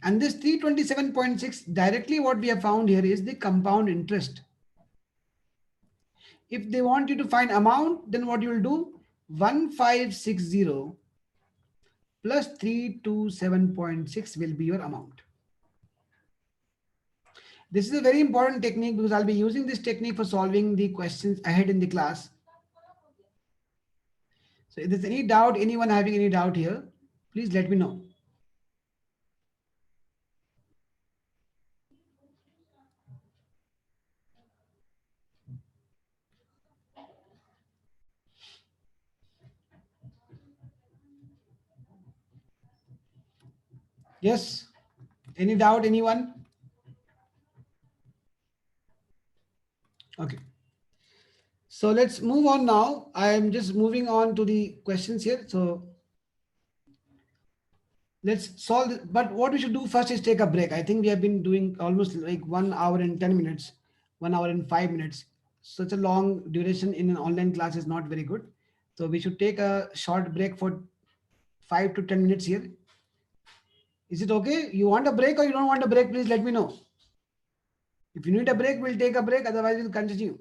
And this 327.6, directly what we have found here is the compound interest. If they want you to find amount, then what you will do? 1560 plus 327.6 will be your amount. This is a very important technique because I'll be using this technique for solving the questions ahead in the class. So if there's any doubt, anyone having any doubt here, please let me know. Yes? Any doubt, anyone? Okay. So let's move on now. I am just moving on to the questions here. So let's solve it. But what we should do first is take a break. I think we have been doing almost like 1 hour and 10 minutes, 1 hour and 5 minutes. Such a long duration in an online class is not very good. So we should take a short break for 5 to 10 minutes here. Is it okay? You want a break or you don't want a break? Please let me know. If you need a break, we'll take a break. Otherwise, we'll continue.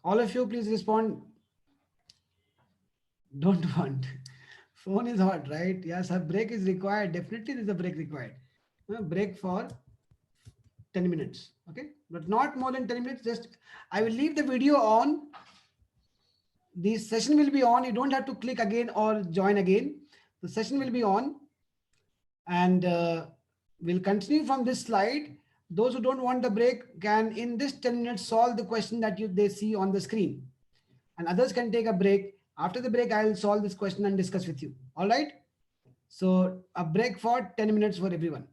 All of you, please respond. Don't want. Phone is hot, right? Yes, a break is required. Definitely, there's a break required. Break for 10 minutes. Okay, but not more than 10 minutes. Just I will leave the video on. The session will be on. You don't have to click again or join again. The session will be on, and we'll continue from this slide. Those who don't want the break can, in this 10 minutes, solve the question that they see on the screen. And others can take a break. After the break, I'll solve this question and discuss with you. All right. So a break for 10 minutes for everyone.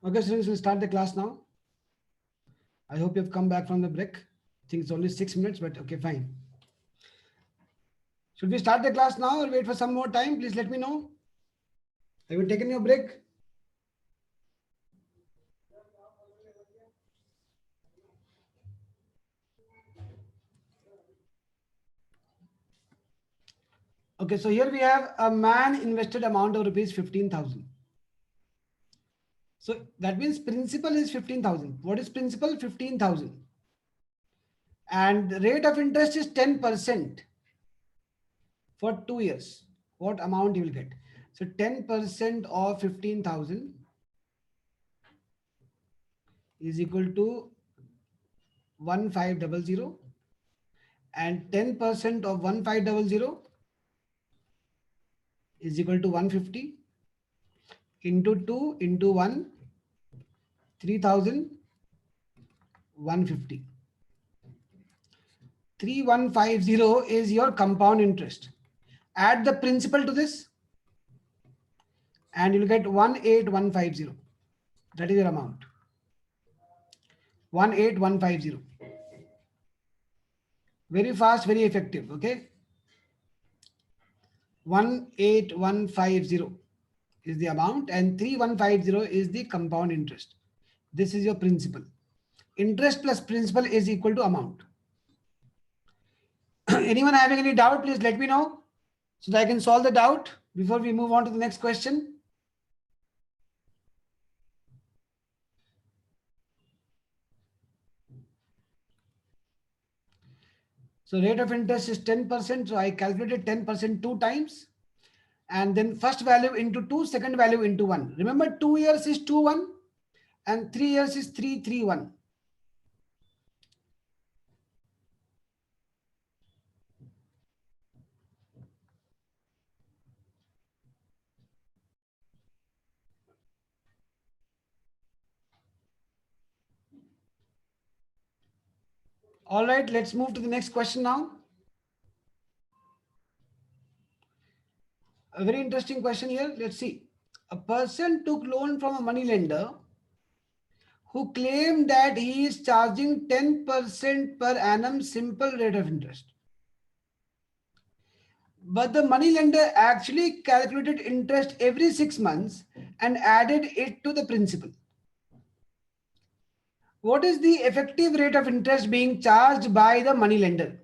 Okay, students, we'll start the class now. I hope you've come back from the break. I think it's only 6 minutes, but okay, fine. Should we start the class now or wait for some more time? Please let me know. Have you taken your break? Okay, so here we have a man invested amount of rupees 15,000. So that means principal is 15,000. What is principal? 15,000. And the rate of interest is 10% for 2 years. What amount you will get? So 10% of 15,000 is equal to 1500, and 10% of 1500 is equal to 150 into 2 into 1, 3,150. 3150 is your compound interest. Add the principal to this and you'll get 18150. That is your amount. 18150. Very fast, very effective. Okay. 18150 is the amount and 3150 is the compound interest. This is your principal. Interest plus principal is equal to amount. Anyone having any doubt, please let me know so that I can solve the doubt before we move on to the next question. So rate of interest is 10%. So I calculated 10% 2 times. And then first value into 2, second value into 1. Remember 2 years is 21 and 3 years is 331. All right, let's move to the next question now. A very interesting question here. Let's see. A person took loan from a money lender who claimed that he is charging 10% per annum simple rate of interest. But the money lender actually calculated interest every 6 months and added it to the principal. What is the effective rate of interest being charged by the money lender?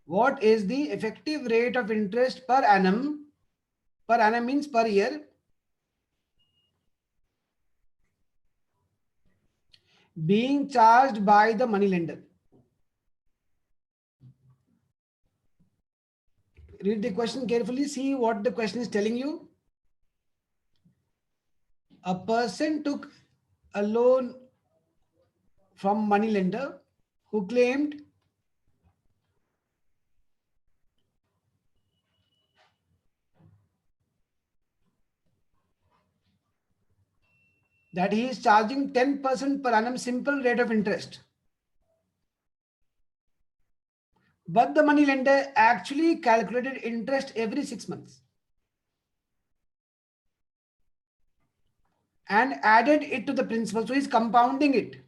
What is the effective rate of interest per annum? Per annum means per year. Being charged by the money lender. Read the question carefully. See what the question is telling you. A person took a loan from money lender who claimed that he is charging 10% per annum simple rate of interest. But the money lender actually calculated interest every 6 months and added it to the principal. So he's compounding it.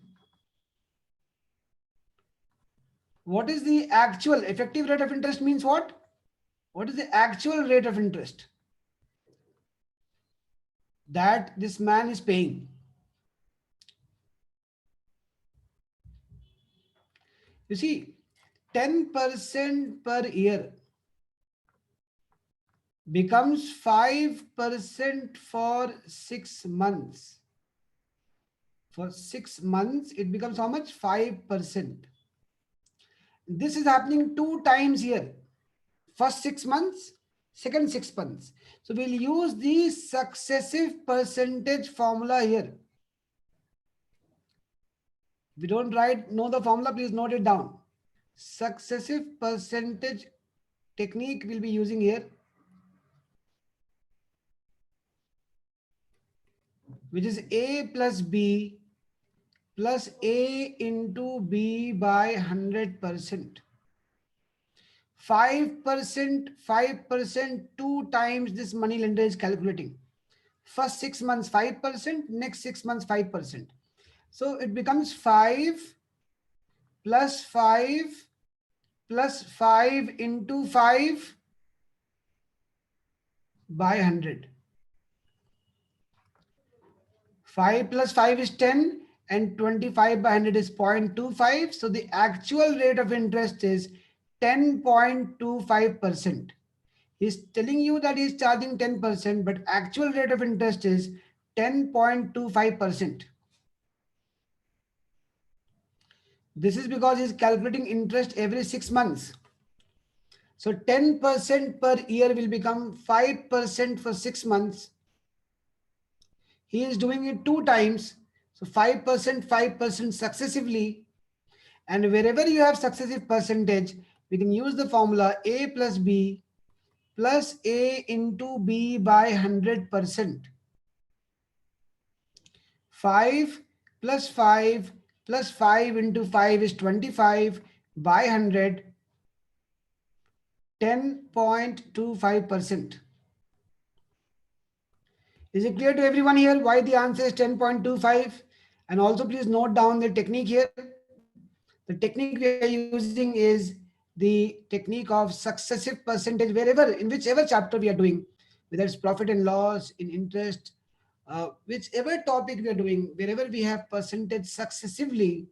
What is the actual effective rate of interest means what? What is the actual rate of interest that this man is paying? You see, 10% per year becomes 5% for 6 months. For 6 months, it becomes how much? 5%. This is happening 2 times here. First 6 months, second 6 months. So we'll use the successive percentage formula here. If you don't know the formula, please note it down. Successive percentage technique we'll be using here, which is A plus B plus A into B by 100%. 5%, 5%, 2 times this money lender is calculating. First 6 months 5%, next 6 months 5%. So it becomes 5 plus 5 plus 5 into 5 by 100. 5 plus 5 is 10 and 25 by 100 is 0.25. So the actual rate of interest is 10.25%. He's telling you that he's charging 10%, but actual rate of interest is 10.25%. This is because he's calculating interest every 6 months. So 10% per year will become 5% for 6 months. He is doing it 2 times. So 5%, 5% successively. And wherever you have successive percentage, we can use the formula A plus B plus A into B by 100%. 5 plus 5 plus 5 into 5 is 25 by 100, 10.25%. Is it clear to everyone here why the answer is 10.25? And also please note down the technique here. The technique we are using is the technique of successive percentage wherever, in whichever chapter we are doing, whether it's profit and loss, in interest, whichever topic we are doing, wherever we have percentage successively,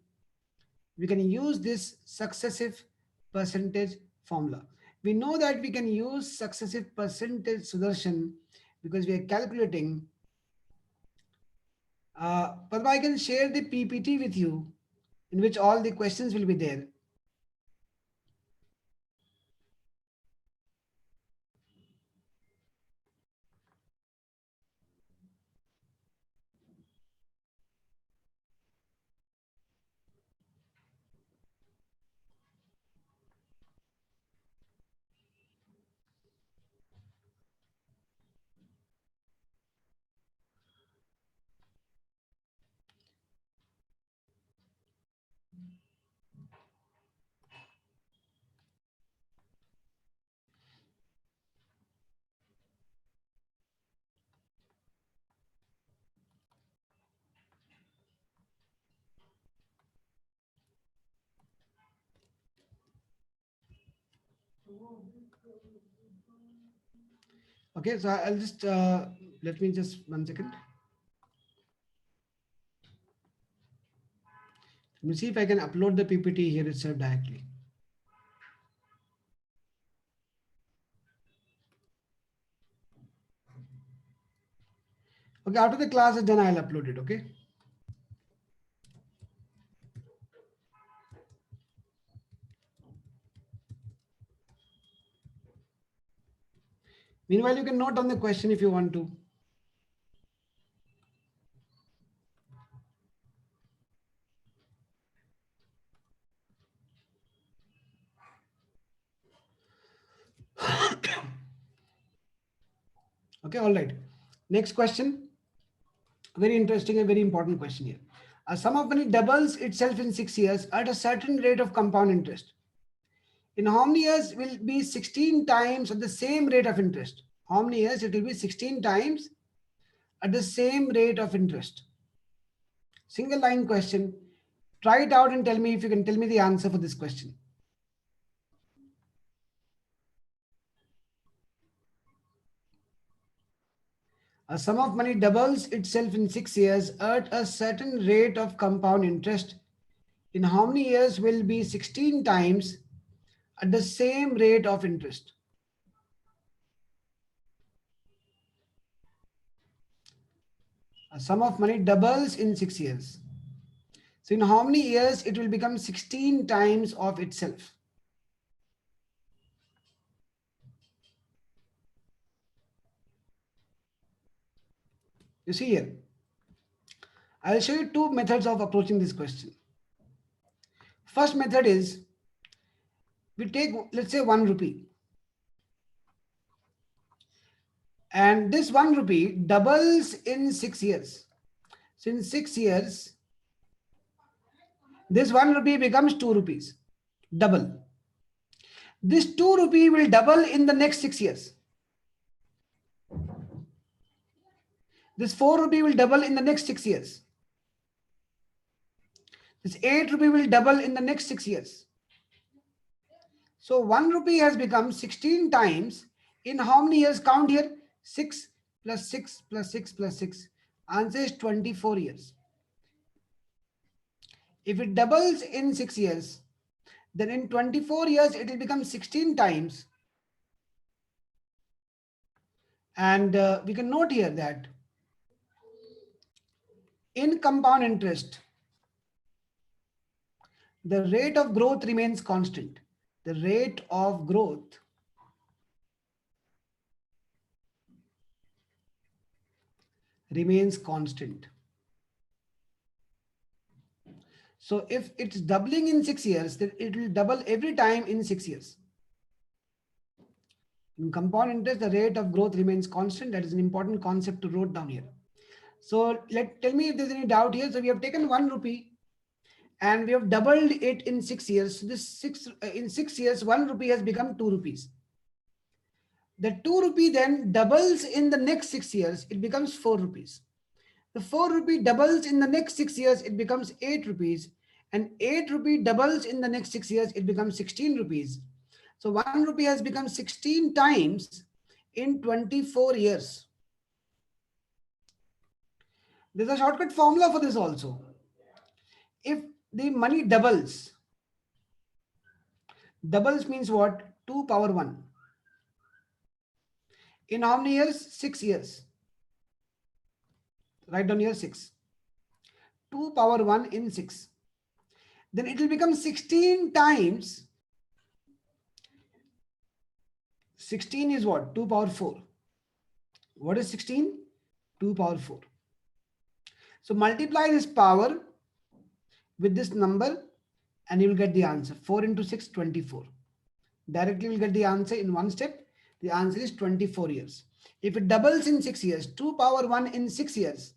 we can use this successive percentage formula. We know that we can use successive percentage, Sudarshan, because we are calculating. Padma, I can share the PPT with you in which all the questions will be there. Okay, so I'll just, let me just 1 second. Let me see if I can upload the PPT here itself directly. Okay, after the class is done, I'll upload it, okay? Meanwhile, you can note on the question if you want to. Okay, all right. Next question. Very interesting and very important question here. A sum of money doubles itself in 6 years at a certain rate of compound interest. In how many years will be 16 times at the same rate of interest? How many years it will be 16 times at the same rate of interest? Single line question. Try it out and tell me if you can tell me the answer for this question. A sum of money doubles itself in 6 years at a certain rate of compound interest. In how many years will be 16 times at the same rate of interest? A sum of money doubles in 6 years. So in how many years it will become 16 times of itself? You see here, I'll show you 2 methods of approaching this question. First method is, we take, let's say, 1 rupee. And this 1 rupee doubles in 6 years. So in 6 years, this 1 rupee becomes 2 rupees, double. This 2 rupee will double in the next 6 years. This 4 rupee will double in the next 6 years. This 8 rupee will double in the next 6 years. So 1 rupee has become 16 times in how many years? Count here. 6 plus 6 plus 6 plus 6. Answer is 24 years. If it doubles in 6 years, then in 24 years, it will become 16 times. And we can note here that in compound interest, the rate of growth remains constant. The rate of growth remains constant. So if it's doubling in 6 years, then it will double every time in 6 years. In compound interest, the rate of growth remains constant. That is an important concept to note down here. So tell me if there's any doubt here. So we have taken 1 rupee and we have doubled it in 6 years. So this in 6 years, 1 rupee has become 2 rupees. The 2 rupee then doubles in the next 6 years. It becomes 4 rupees. The 4 rupee doubles in the next 6 years. It becomes 8 rupees. And 8 rupee doubles in the next 6 years. It becomes 16 rupees. So 1 rupee has become 16 times in 24 years. There's a shortcut formula for this also. If the money doubles means what? 2 power 1. In how many years? 6 years. Write down here 6. 2 power 1 in 6. Then it will become 16 times. 16 is what? 2 power 4. What is 16? 2 power 4. So multiply this power with this number and you will get the answer. 4 into 6, 24. Directly you will get the answer in one step. The answer is 24 years. If it doubles in 6 years, 2 power 1 in 6 years,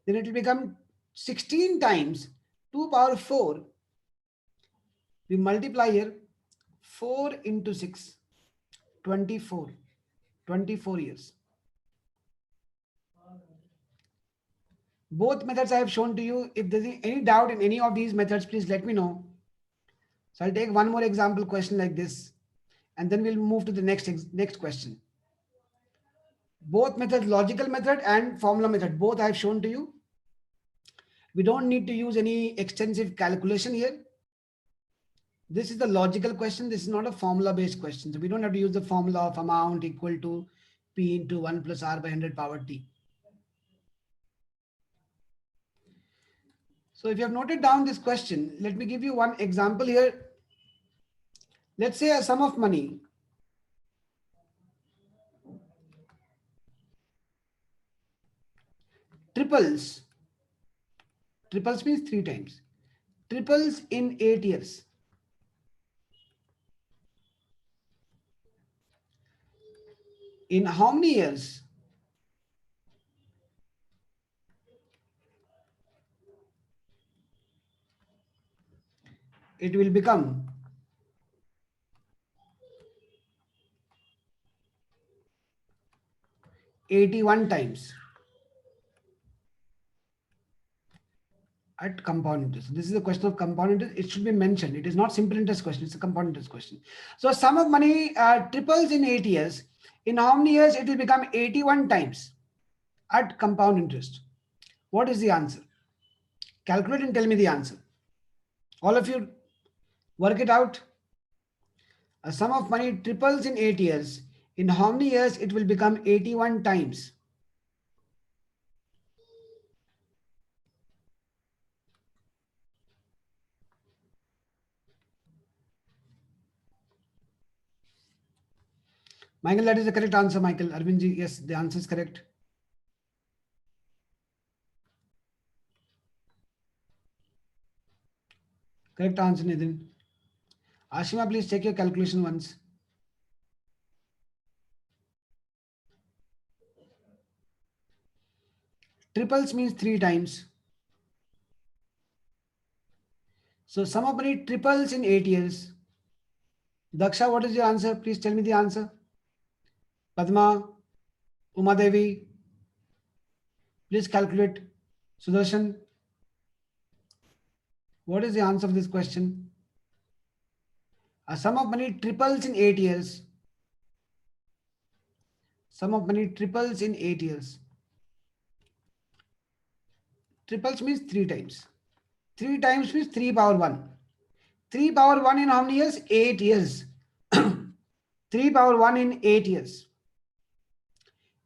then it will become 16 times 2 power 4. We multiply here 4 into 6, 24. 24 years. Both methods I have shown to you. If there's any doubt in any of these methods, please let me know. So I'll take one more example question like this, and then we'll move to the next question. Both methods, logical method and formula method, both I have shown to you. We don't need to use any extensive calculation here. This is the logical question. This is not a formula based question. So we don't have to use the formula of amount equal to P into 1 plus R by 100 power T. So if you have noted down this question, let me give you one example here. Let's say a sum of money triples. Triples means 3 times. Triples in 8 years. In how many years? It will become 81 times at compound interest. This is a question of compound interest. It should be mentioned. It is not simple interest question. It's a compound interest question. So sum of money triples in 8 years. In how many years it will become 81 times at compound interest? What is the answer? Calculate and tell me the answer. All of you work it out. A sum of money triples in 8 years. In how many years it will become 81 times? Michael, that is the correct answer, Michael. Arvindji, yes, the answer is correct. Correct answer, Nitin. Ashima, please check your calculation once. Triples means 3 times. So sum of money triples in 8 years. Daksha, what is your answer? Please tell me the answer. Padma, Uma Devi. Please calculate. Sudarshan, what is the answer of this question? A sum of money triples in 8 years. Sum of money triples in 8 years. Triples means 3 times. 3 times means 3 power 1. 3 power 1 in how many years? 8 years. 3 power 1 in 8 years.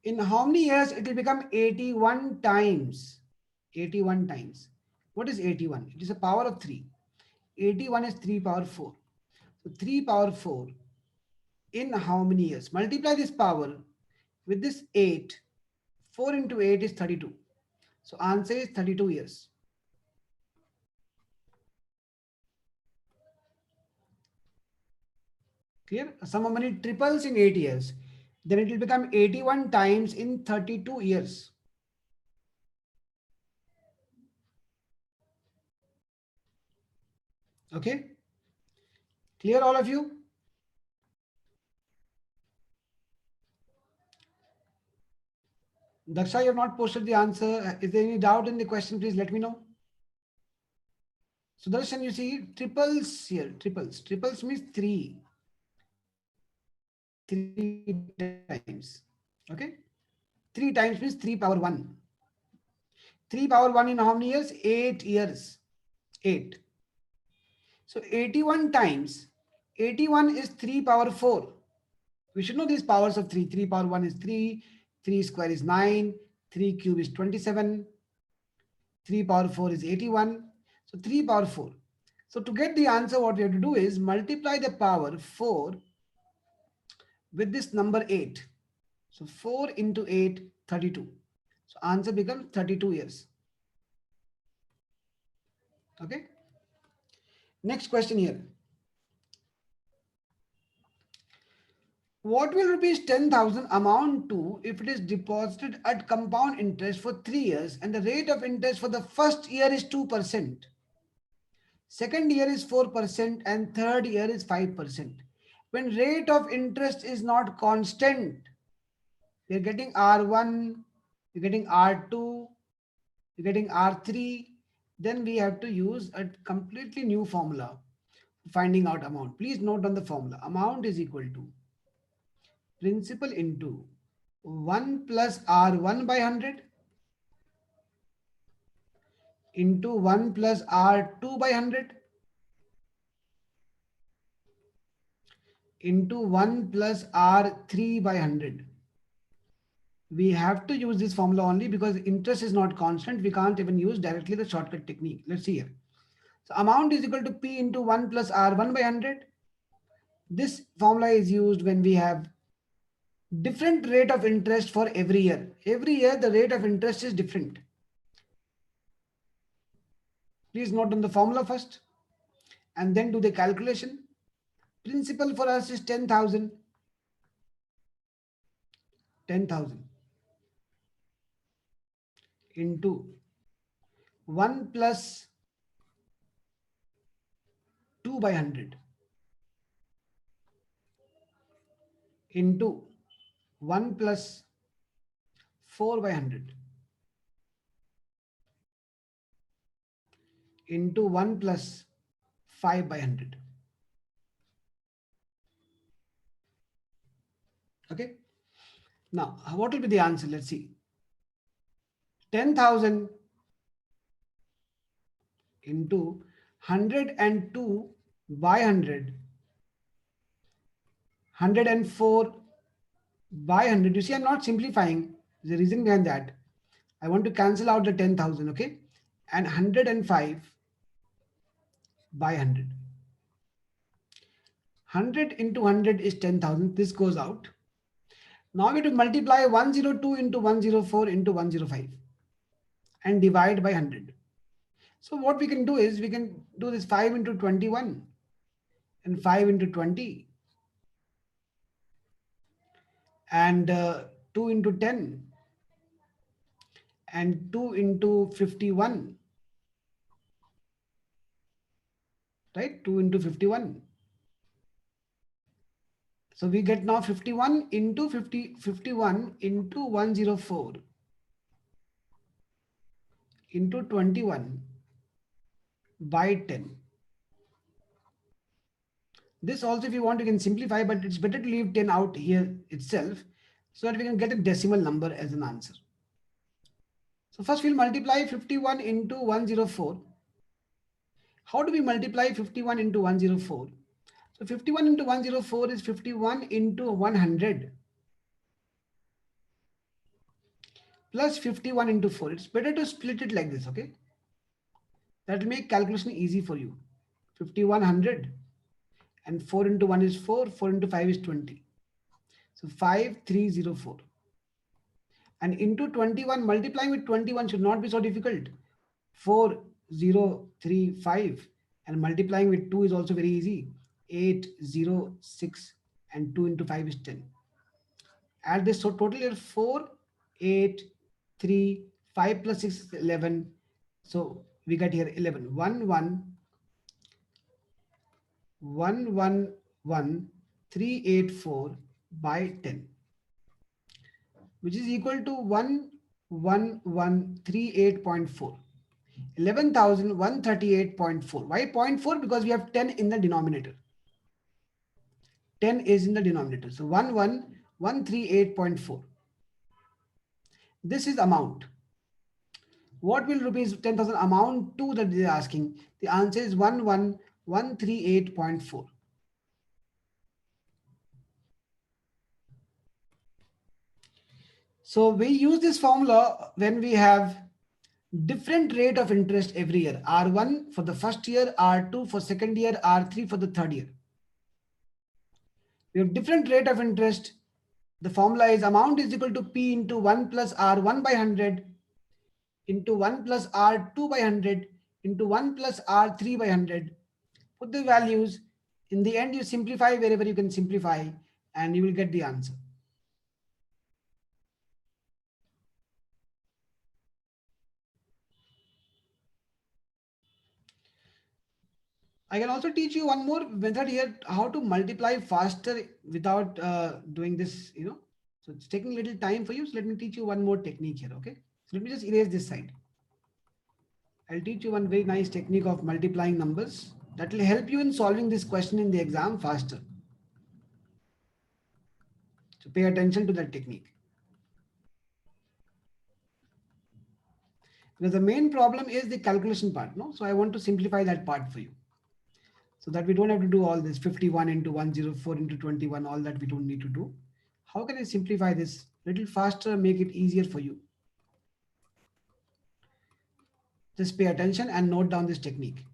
In how many years it will become 81 times? 81 times. What is 81? It is a power of 3. 81 is 3 power 4. So 3 power 4 in how many years? Multiply this power with this 8. 4 into 8 is 32. So answer is 32 years. Clear? A sum of money triples in 8 years. Then it will become 81 times in 32 years. Okay? Clear all of you? Daksha, you have not posted the answer. Is there any doubt in the question? Please let me know. Sudarshan, you see triples here. Triples. Triples means 3. 3 times. Okay? 3 times means 3 power 1. 3 power 1 in how many years? 8 years. 8. So 81 times. 81 is 3 power 4. We should know these powers of 3. 3 power 1 is 3. 3 square is 9. 3 cube is 27. 3 power 4 is 81. So 3 power 4. So to get the answer, what we have to do is multiply the power 4 with this number 8. So 4 into 8, 32. So answer becomes 32 years. Okay. Next question here. What will rupees 10,000 amount to if it is deposited at compound interest for 3 years and the rate of interest for the first year is 2%, second year is 4% and third year is 5%? When rate of interest is not constant, we are getting R1, you're getting R2, you're getting R3, then we have to use a completely new formula for finding out amount. Please note on the formula. Amount is equal to principal into 1 plus R1 by 100 into 1 plus R2 by 100 into 1 plus R3 by 100. We have to use this formula only because interest is not constant. We can't even use directly the shortcut technique. Let's see here. So amount is equal to P into 1 plus R1 by 100. This formula is used when we have different rate of interest for every year. Every year the rate of interest is different. Please note on the formula first and then do the calculation. Principal for us is 10,000. 10,000 into 1 plus 2 by 100 into 1 plus 4 by 100 into 1 plus 5 by 100. Okay. Now, what will be the answer? Let's see. 10,000 into 102 by 100, 104 by 100. You see, I'm not simplifying. There's a reason behind that. I want to cancel out the 10,000, okay? And 105 by 100. 100 into 100 is 10,000. This goes out. Now we have to multiply 102 into 104 into 105 and divide by 100. So what we can do is we can do this 5 into 21 and 5 into 20 and 2 into 10 and 2 into 51, right? 2 into 51. So we get now 51 into 51 into 104 into 21 by 10. This also, if you want, you can simplify, but it's better to leave 10 out here itself so that we can get a decimal number as an answer. So first we'll multiply 51 into 104. How do we multiply 51 into 104? So 51 into 104 is 51 into 100 plus 51 into 4. It's better to split it like this, okay? That will make calculation easy for you. 5100 and 4 into 1 is 4, 4 into 5 is 20. So 5304. And into 21, multiplying with 21 should not be so difficult. 4035, and multiplying with 2 is also very easy. 806, and 2 into 5 is 10. Add this, so total here 4, 8, 3, 5 plus 6 is 11. So we got here 11. 1, 1, 1, 1, 1, 3, 8, 4 by 10, which is equal to 1138.4. 11,138.4. Why 0.4? Because we have 10 in the denominator. 10 is in the denominator. So 11,138.4. This is amount. What will rupees 10,000 amount to that they are asking? The answer is 11,138.4. So we use this formula when we have different rate of interest every year. R1 for the first year, R2 for second year, R3 for the third year. We have different rate of interest. The formula is amount is equal to P into 1 plus R1 by 100 into 1 plus R2 by 100 into 1 plus R3 by 100. Put the values. In the end, you simplify wherever you can simplify and you will get the answer. I can also teach you one more method here, how to multiply faster without doing this, So it's taking a little time for you. So let me teach you one more technique here, okay? So let me just erase this side. I'll teach you one very nice technique of multiplying numbers that will help you in solving this question in the exam faster. So pay attention to that technique. Because the main problem is the calculation part, no? So I want to simplify that part for you, so that we don't have to do all this 51 into 104 into 21, all that we don't need to do. How can I simplify this a little faster, make it easier for you? Just pay attention and note down this technique.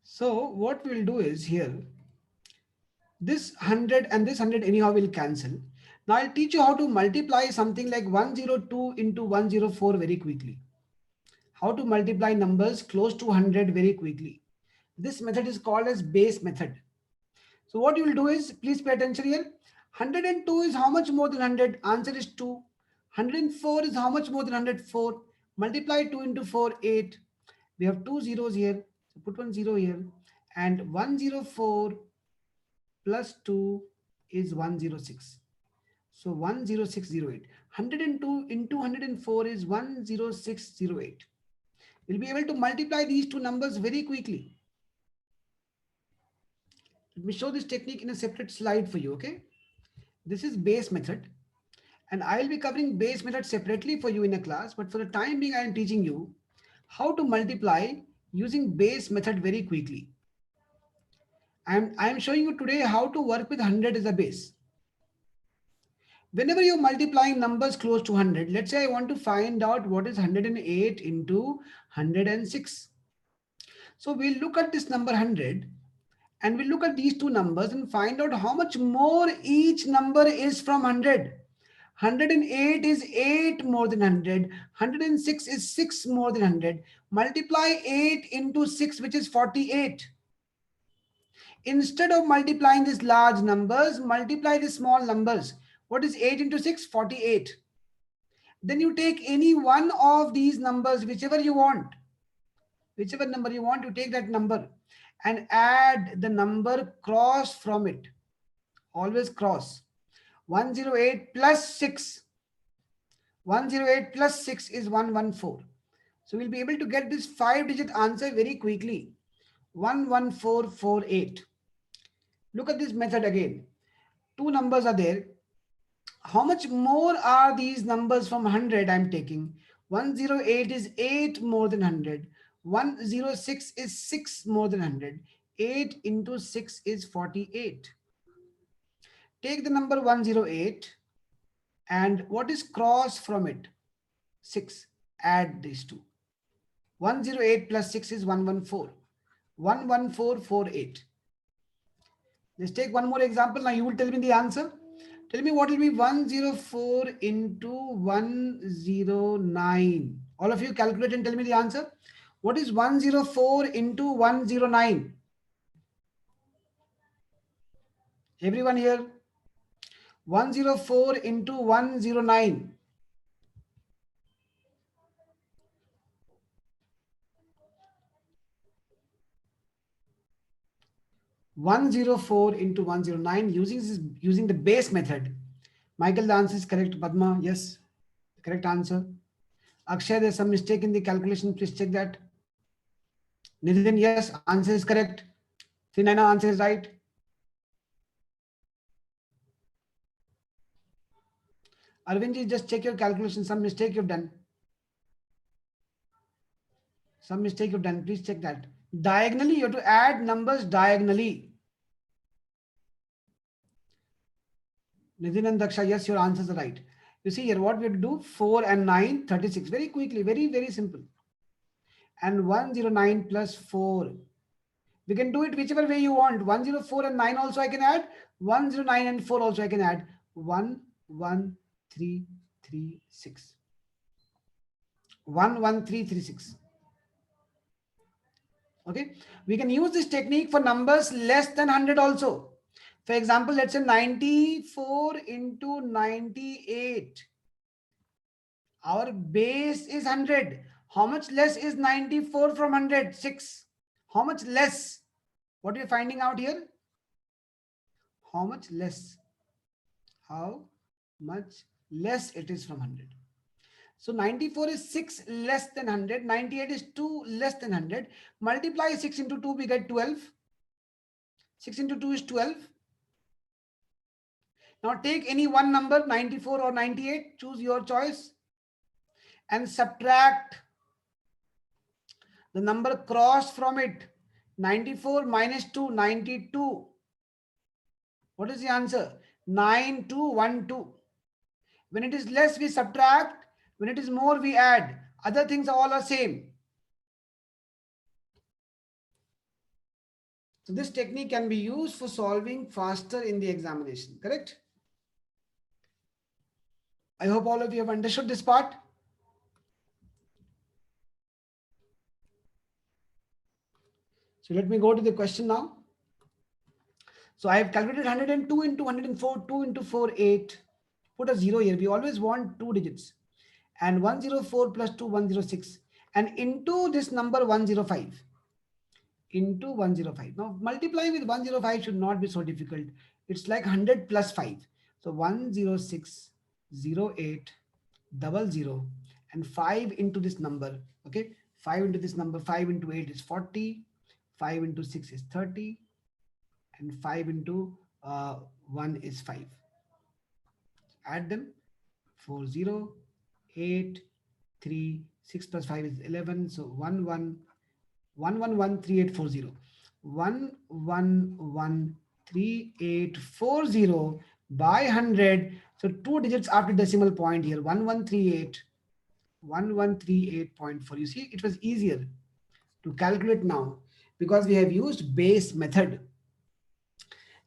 So what we'll do is here, this 100 and this 100 anyhow will cancel. Now I'll teach you how to multiply something like 102 into 104 very quickly. How to multiply numbers close to 100 very quickly. This method is called as base method. So what you will do is, please pay attention here. 102 is how much more than 100? Answer is 2. 104 is how much more than 104? Multiply 2 into 4, 8. We have two zeros here. So put 1 0 here. And 104 plus 2 is 106. So 10608. 102 into 104 is 10608. We'll be able to multiply these two numbers very quickly. Let me show this technique in a separate slide for you, okay? This is base method, and I'll be covering base method separately for you in a class, but for the time being, I am teaching you how to multiply using base method very quickly. I am showing you today how to work with 100 as a base. Whenever you're multiplying numbers close to 100, let's say I want to find out what is 108 into 106. So we'll look at this number 100, and we'll look at these two numbers and find out how much more each number is from 100. 108 is 8 more than 100. 106 is 6 more than 100. Multiply 8 into 6, which is 48. Instead of multiplying these large numbers, multiply the small numbers. What is 8 into 6? 48. Then you take any one of these numbers, whichever you want. Whichever number you want, you take that number and add the number cross from it. Always cross. 108 plus 6. 108 plus 6 is 114. So we'll be able to get this 5-digit answer very quickly. 11448. Look at this method again. Two numbers are there. How much more are these numbers from 100 I'm taking? 108 is 8 more than 100. 106 is 6 more than 100. 8 into 6 is 48. Take the number 108 and what is cross from it? 6. Add these two. 108 plus 6 is 114. 11448. Let's take one more example. Now you will tell me the answer. Tell me what will be 104 into 109. All of you calculate and tell me the answer. What is 104 into 109? Everyone here? 104 into 109. 104 into 109 using the base method. Michael, the answer is correct. Padma, yes, correct answer. Akshay, there's some mistake in the calculation. Please check that. Nitin, yes, answer is correct. Trinaina, answer is right. Arvindji, just check your calculation. Some mistake you've done. Some mistake you've done. Please check that. Diagonally, you have to add numbers diagonally. Nitin and Daksha, yes, your answers are right. You see here, what we have to do? 4 and 9, 36. Very quickly, very, very simple. And 109 plus 4. We can do it whichever way you want. 104 and 9 also I can add. 109 and 4 also I can add. 11336. 11336. Okay. We can use this technique for numbers less than 100 also. For example, let's say 94 into 98. Our base is 100. How much less is 94 from 100? 6. How much less? What are you finding out here? How much less? How much less it is from 100? So 94 is 6 less than 100. 98 is 2 less than 100. Multiply 6 into 2, we get 12. 6 into 2 is 12. Now take any one number, 94 or 98, choose your choice, and subtract the number cross from it. 94 minus 2, 92. What is the answer? 9212. When it is less, we subtract. When it is more, we add. Other things all are same. So this technique can be used for solving faster in the examination, correct? I hope all of you have understood this part. So let me go to the question now. So I have calculated 102 into 104, 2 into 4, 8. Put a 0 here. We always want 2 digits. And 104 plus 2, 106. And into this number 105. Into 105. Now multiply with 105 should not be so difficult. It's like 100 plus 5. So 106, 08, 00, and 5 into this number. Okay. 5 into this number, 5 into 8 is 40. 5 into 6 is 30. And 5 into 1 is 5. Add them. 4, 0, 8, 3, 6 plus 5 is 11. So 1113840. 1113840 by 100. So 2 digits after decimal point here. 1138.4. You see, it was easier to calculate now because we have used base method.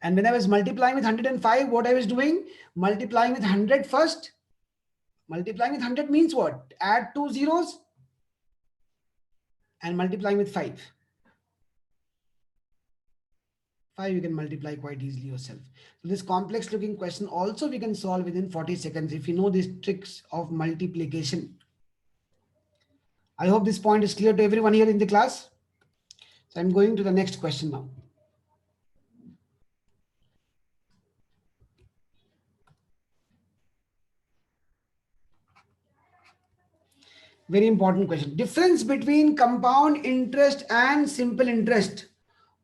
And when I was multiplying with 105, what I was doing? Multiplying with 100 first. Multiplying with 100 means what? Add 2 zeros and multiplying with 5. 5 you can multiply quite easily yourself. So this complex looking question also we can solve within 40 seconds if you know these tricks of multiplication. I hope this point is clear to everyone here in the class. So I'm going to the next question now. Very important question. Difference between compound interest and simple interest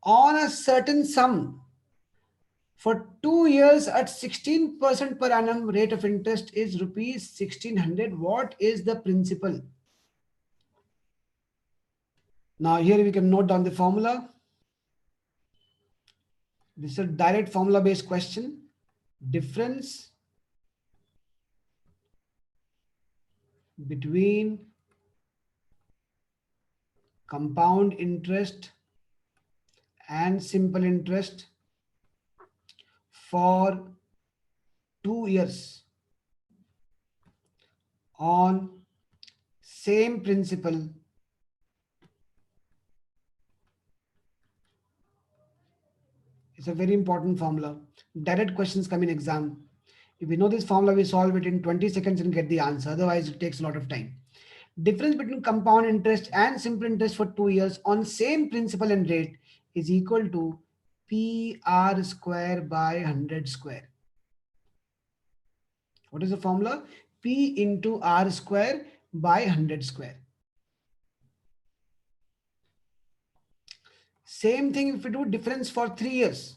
on a certain sum for 2 years at 16% per annum rate of interest is rupees 1600. What is the principal? Now here we can note down the formula. This is a direct formula based question. Difference between compound interest and simple interest for 2 years on same principal is a very important formula. Direct questions come in exam. If we know this formula, we solve it in 20 seconds and get the answer. Otherwise, it takes a lot of time. Difference between compound interest and simple interest for 2 years on same principal and rate is equal to PR square by 100 square. What is the formula? P into R square by 100 square. Same thing if we do difference for 3 years.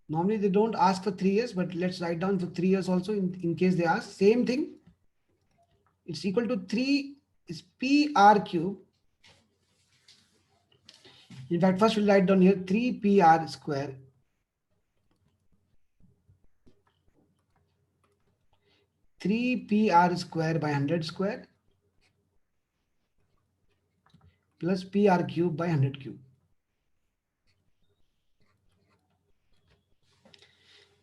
Normally they don't ask for 3 years, but let's write down for 3 years also in case they ask. Same thing. It's equal to 3 is PR cube. In fact, first we'll write down here 3 PR square 3PR square by 100 square plus PR cube by 100 cube.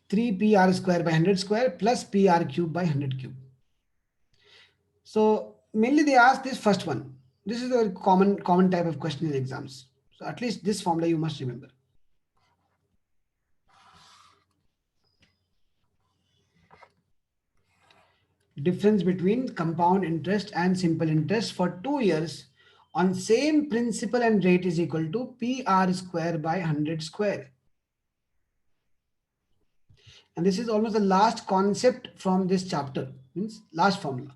3PR square by 100 square plus PR cube by 100 cube. So mainly they ask this first one. This is a common type of question in exams. So at least this formula you must remember. Difference between compound interest and simple interest for 2 years on same principal and rate is equal to PR square by 100 square. And this is almost the last concept from this chapter, means last formula.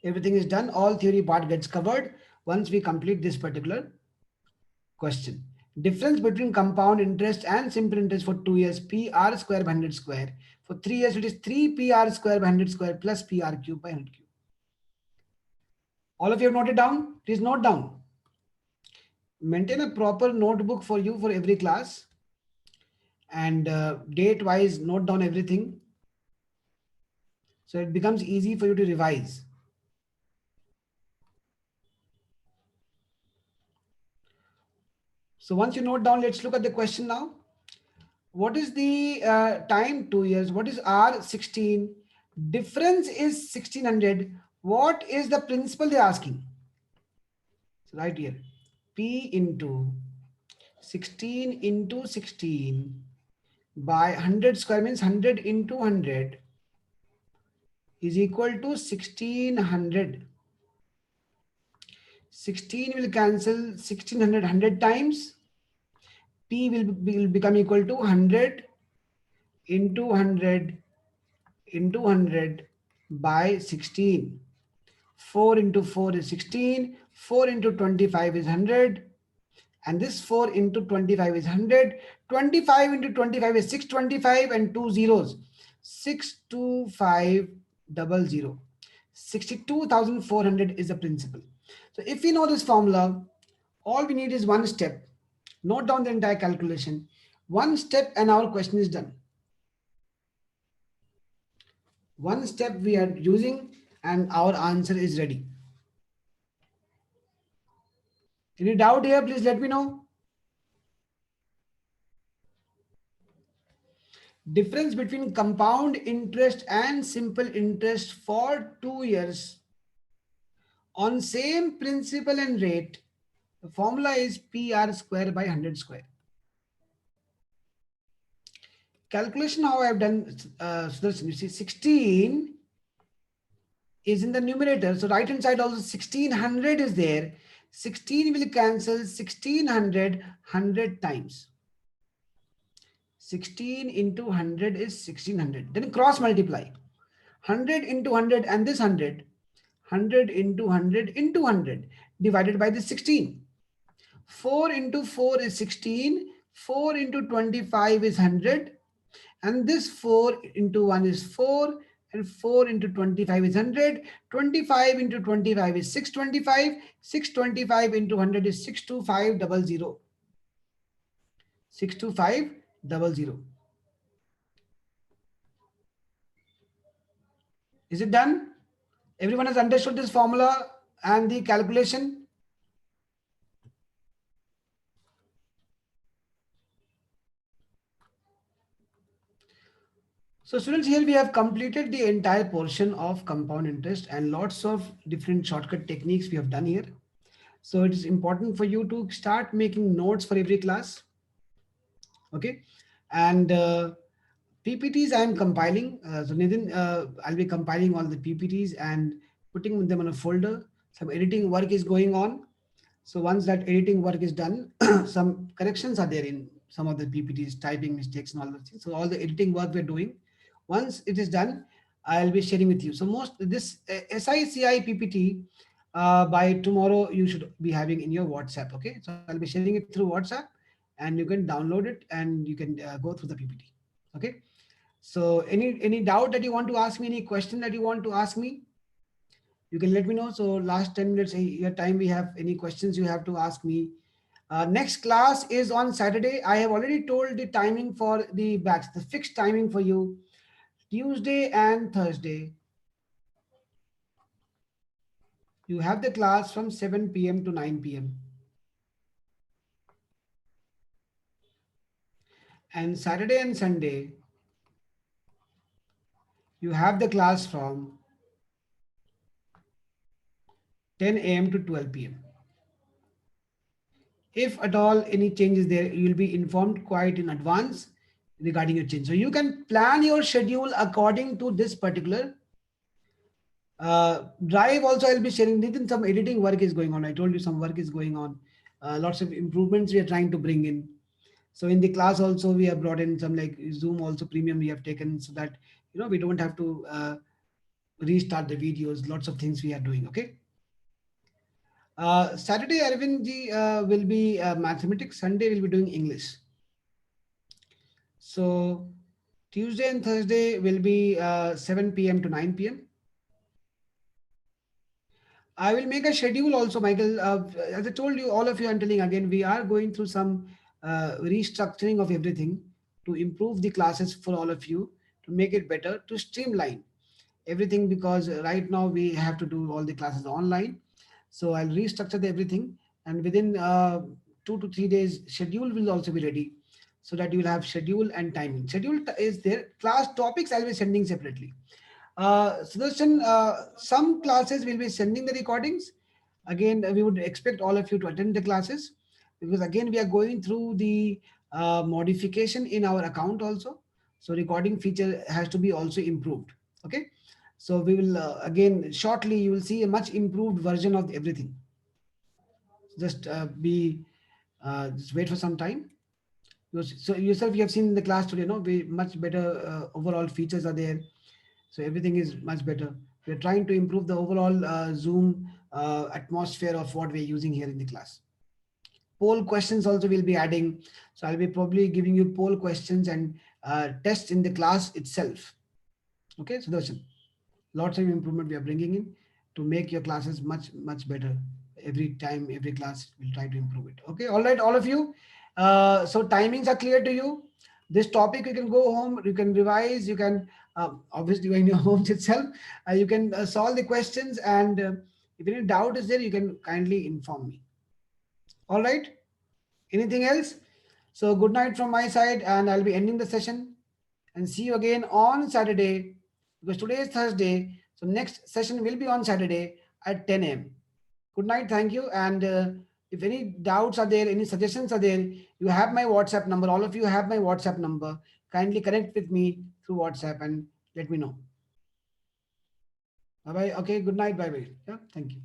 Everything is done, all theory part gets covered once we complete this particular question. Difference between compound interest and simple interest for 2 years, PR square by 100 square. For 3 years, it is 3 PR square by 100 square plus PR cube by 100 cube. All of you have noted down? Please note down. Maintain a proper notebook for you for every class, and date wise note down everything, so it becomes easy for you to revise. So once you note down, let's look at the question now. What is the time? 2 years. What is R? 16. Difference is 1600. What is the principal they're asking? So right here, P into 16 into 16 by 100 square means 100 into 100 is equal to 1600. 16 will cancel 1600 100 times. P will become equal to 100 into 100 into 100 by 16. 4 into 4 is 16. 4 into 25 is 100. And this 4 into 25 is 100. 25 into 25 is 625 and 2 zeros. 62500. 62,400 is the principal. So if we know this formula, all we need is one step. Note down the entire calculation. One step and our question is done. One step we are using and our answer is ready. Any doubt here? Please let me know. Difference between compound interest and simple interest for 2 years on same principal and rate. The formula is PR square by 100 square. Calculation how I have done, Sudarshan, you see 16 is in the numerator. So right hand side also 1600 is there. 16 will cancel 1600 100 times. 16 into 100 is 1600. Then cross multiply. 100 into 100 and this 100. 100 into 100 into 100 divided by the 16. 4 into 4 is 16. 4 into 25 is 100. And this 4 into 1 is 4. And 4 into 25 is 100. 25 into 25 is 625. 625 into 100 is 62500. 62500. Is it done? Everyone has understood this formula and the calculation? So students, here we have completed the entire portion of compound interest and lots of different shortcut techniques we have done here. So it is important for you to start making notes for every class. Okay. And PPTs I am compiling. So Nitin, I'll be compiling all the PPTs and putting them in a folder. Some editing work is going on. So once that editing work is done, some corrections are there in some of the PPTs, typing mistakes and all those things. So all the editing work we're doing, once it is done, I'll be sharing with you. So most this SICI PPT by tomorrow you should be having in your WhatsApp. Okay, so I'll be sharing it through WhatsApp, and you can download it and you can go through the PPT. Okay. So any doubt that you want to ask me, any question that you want to ask me, you can let me know. So last 10 minutes your time we have. Any questions you have to ask me. Next class is on Saturday. I have already told the timing for the batch, the fixed timing for you. Tuesday and Thursday, you have the class from 7 p.m. to 9 p.m. And Saturday and Sunday, you have the class from 10 a.m. to 12 p.m. If at all any changes there, you will be informed quite in advance regarding your change. So you can plan your schedule according to this particular drive. Also, I'll be sharing. Nitin, some editing work is going on. I told you some work is going on. Lots of improvements we are trying to bring in. So in the class also we have brought in some like Zoom also premium we have taken, so that we don't have to restart the videos. Lots of things we are doing. Okay. Saturday Arvind ji will be mathematics. Sunday will be doing English. So Tuesday and Thursday will be 7 p.m. to 9 p.m. I will make a schedule also, Michael. As I told you, all of you, I'm telling again, we are going through some restructuring of everything to improve the classes for all of you, to make it better, to streamline everything, because right now we have to do all the classes online. So I'll restructure everything, and within 2 to 3 days, schedule will also be ready, so that you will have schedule and timing. Schedule is there. Class topics I'll be sending separately. Sudarshan, some classes will be sending the recordings. Again, we would expect all of you to attend the classes, because again, we are going through the modification in our account also. So recording feature has to be also improved. Okay. So we will, again, shortly, you will see a much improved version of everything. Just just wait for some time. So yourself, you have seen in the class today, no? Much better overall features are there. So everything is much better. We're trying to improve the overall Zoom atmosphere of what we're using here in the class. Poll questions also will be adding. So I'll be probably giving you poll questions and tests in the class itself. Okay, so there's lots of improvement we are bringing in to make your classes much better. Every time, every class, we'll try to improve it. Okay, all right, all of you. So timings are clear to you. This topic, you can go home, you can revise, you can obviously in your homes itself, you can solve the questions, and if any doubt is there, you can kindly inform me. All right, anything else? So good night from my side, and I'll be ending the session, and see you again on Saturday, because today is Thursday. So next session will be on Saturday at 10 a.m. Good night. Thank you. And if any doubts are there, any suggestions are there, you have my WhatsApp number. All of you have my WhatsApp number. Kindly connect with me through WhatsApp and let me know. Bye bye. Okay, good night. Bye bye. Yeah, thank you.